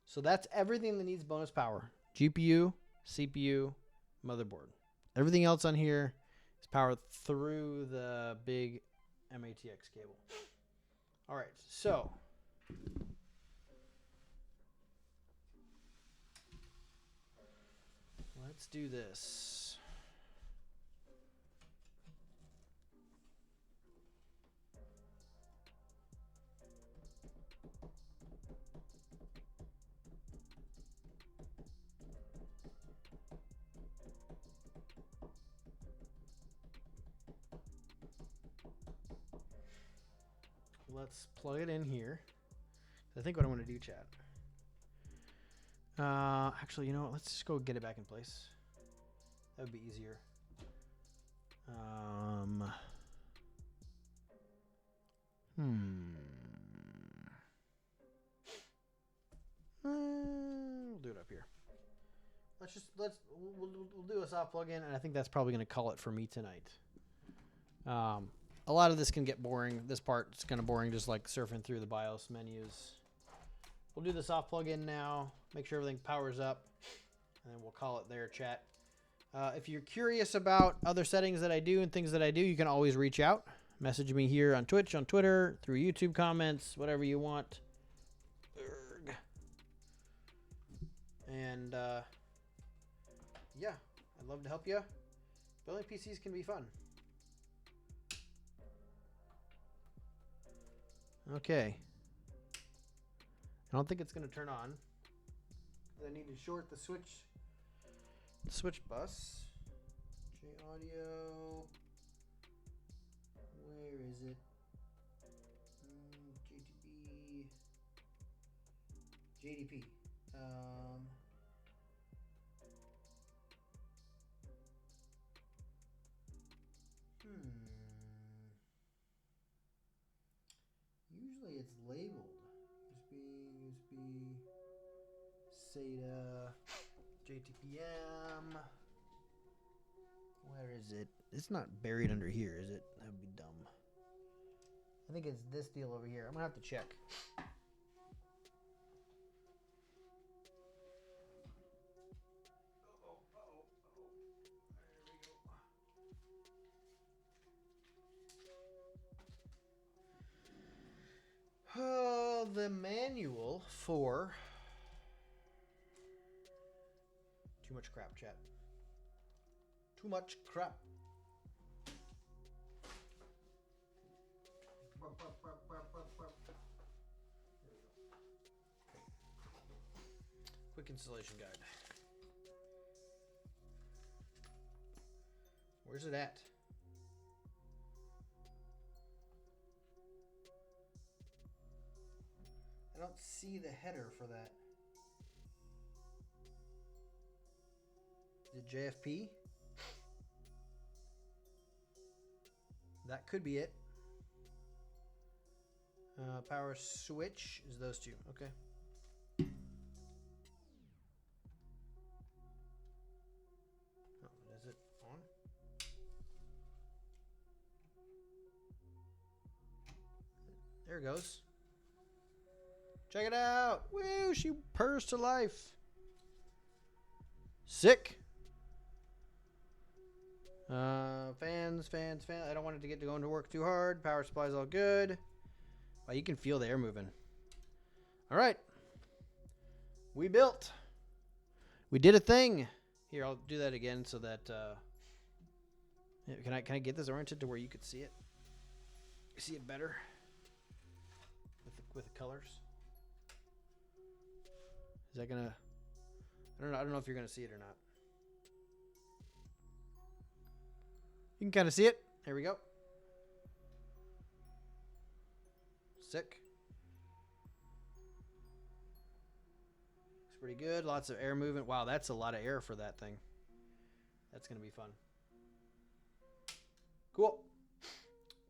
So that's everything that needs bonus power. GPU, CPU, motherboard. Everything else on here is powered through the big MATX cable. All right, so let's do this. Let's plug it in here. I think what I want to do, chat. Actually, you know what? Let's just go get it back in place. That would be easier. We'll do it up here. We'll do a soft plug-in, and I think that's probably going to call it for me tonight. A lot of this can get boring. This part is kind of boring, just like surfing through the BIOS menus. We'll do the soft plug-in now. Make sure everything powers up, and then we'll call it there, chat. If you're curious about other settings that I do and things that I do, you can always reach out. Message me here on Twitch, on Twitter, through YouTube comments, whatever you want. And yeah, I'd love to help you. Building PCs can be fun. Okay. I don't think it's going to turn on. I need to short the switch bus. J audio. Where is it? JDP. Usually it's labeled. USB, SATA, JTPM. Where is it? It's not buried under here, is it? That would be dumb. I think it's this deal over here. I'm gonna have to check. The manual for too much crap, chat. Too much crap. Quick installation guide. Where's it at? I don't see the header for that. Is it JFP? That could be it. Power switch is those two. Okay. Oh, is it on? There it goes. Check it out. Woo, she purrs to life. Sick. Fans. I don't want it to get to going to work too hard. Power supply's all good. Wow, you can feel the air moving. All right. We built. We did a thing. Here, I'll do that again so that can I get this oriented to where you could see it? See it better with the colors. Is that gonna? I don't know if you're gonna see it or not. You can kind of see it. There we go. Sick. Looks pretty good. Lots of air movement. Wow, that's a lot of air for that thing. That's gonna be fun. Cool.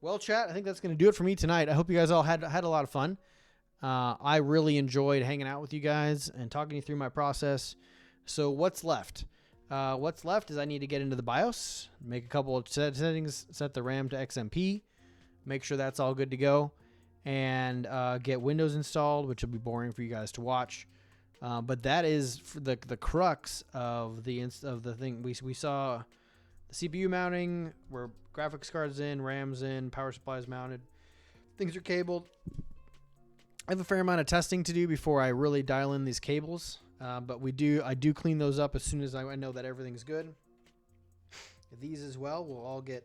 Well, chat, I think that's going to do it for me tonight. I hope you guys all had a lot of fun. I really enjoyed hanging out with you guys and talking you through my process. So what's left? What's left is I need to get into the BIOS, make a couple of settings, set the RAM to XMP, make sure that's all good to go, and get Windows installed, which will be boring for you guys to watch. But that is for the crux of the thing. We saw the CPU mounting, where graphics cards in, RAM's in, power supplies mounted, things are cabled. I have a fair amount of testing to do before I really dial in these cables, but I do clean those up as soon as I know that everything's good. These as well will all get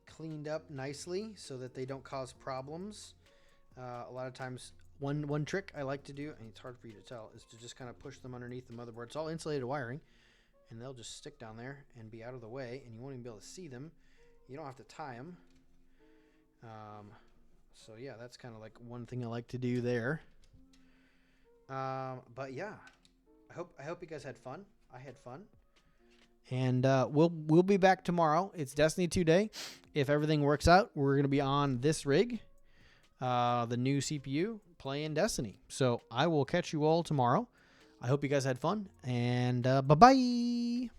cleaned up nicely so that they don't cause problems. A lot of times, one trick I like to do, and it's hard for you to tell, is to just kind of push them underneath the motherboard. It's all insulated wiring, and they'll just stick down there and be out of the way, and you won't even be able to see them. You don't have to tie them. So yeah, that's kind of like one thing I like to do there. But yeah, I hope you guys had fun. I had fun. And we'll be back tomorrow. It's Destiny 2 day. If everything works out, we're going to be on this rig, the new CPU, playing Destiny. So I will catch you all tomorrow. I hope you guys had fun, and bye-bye.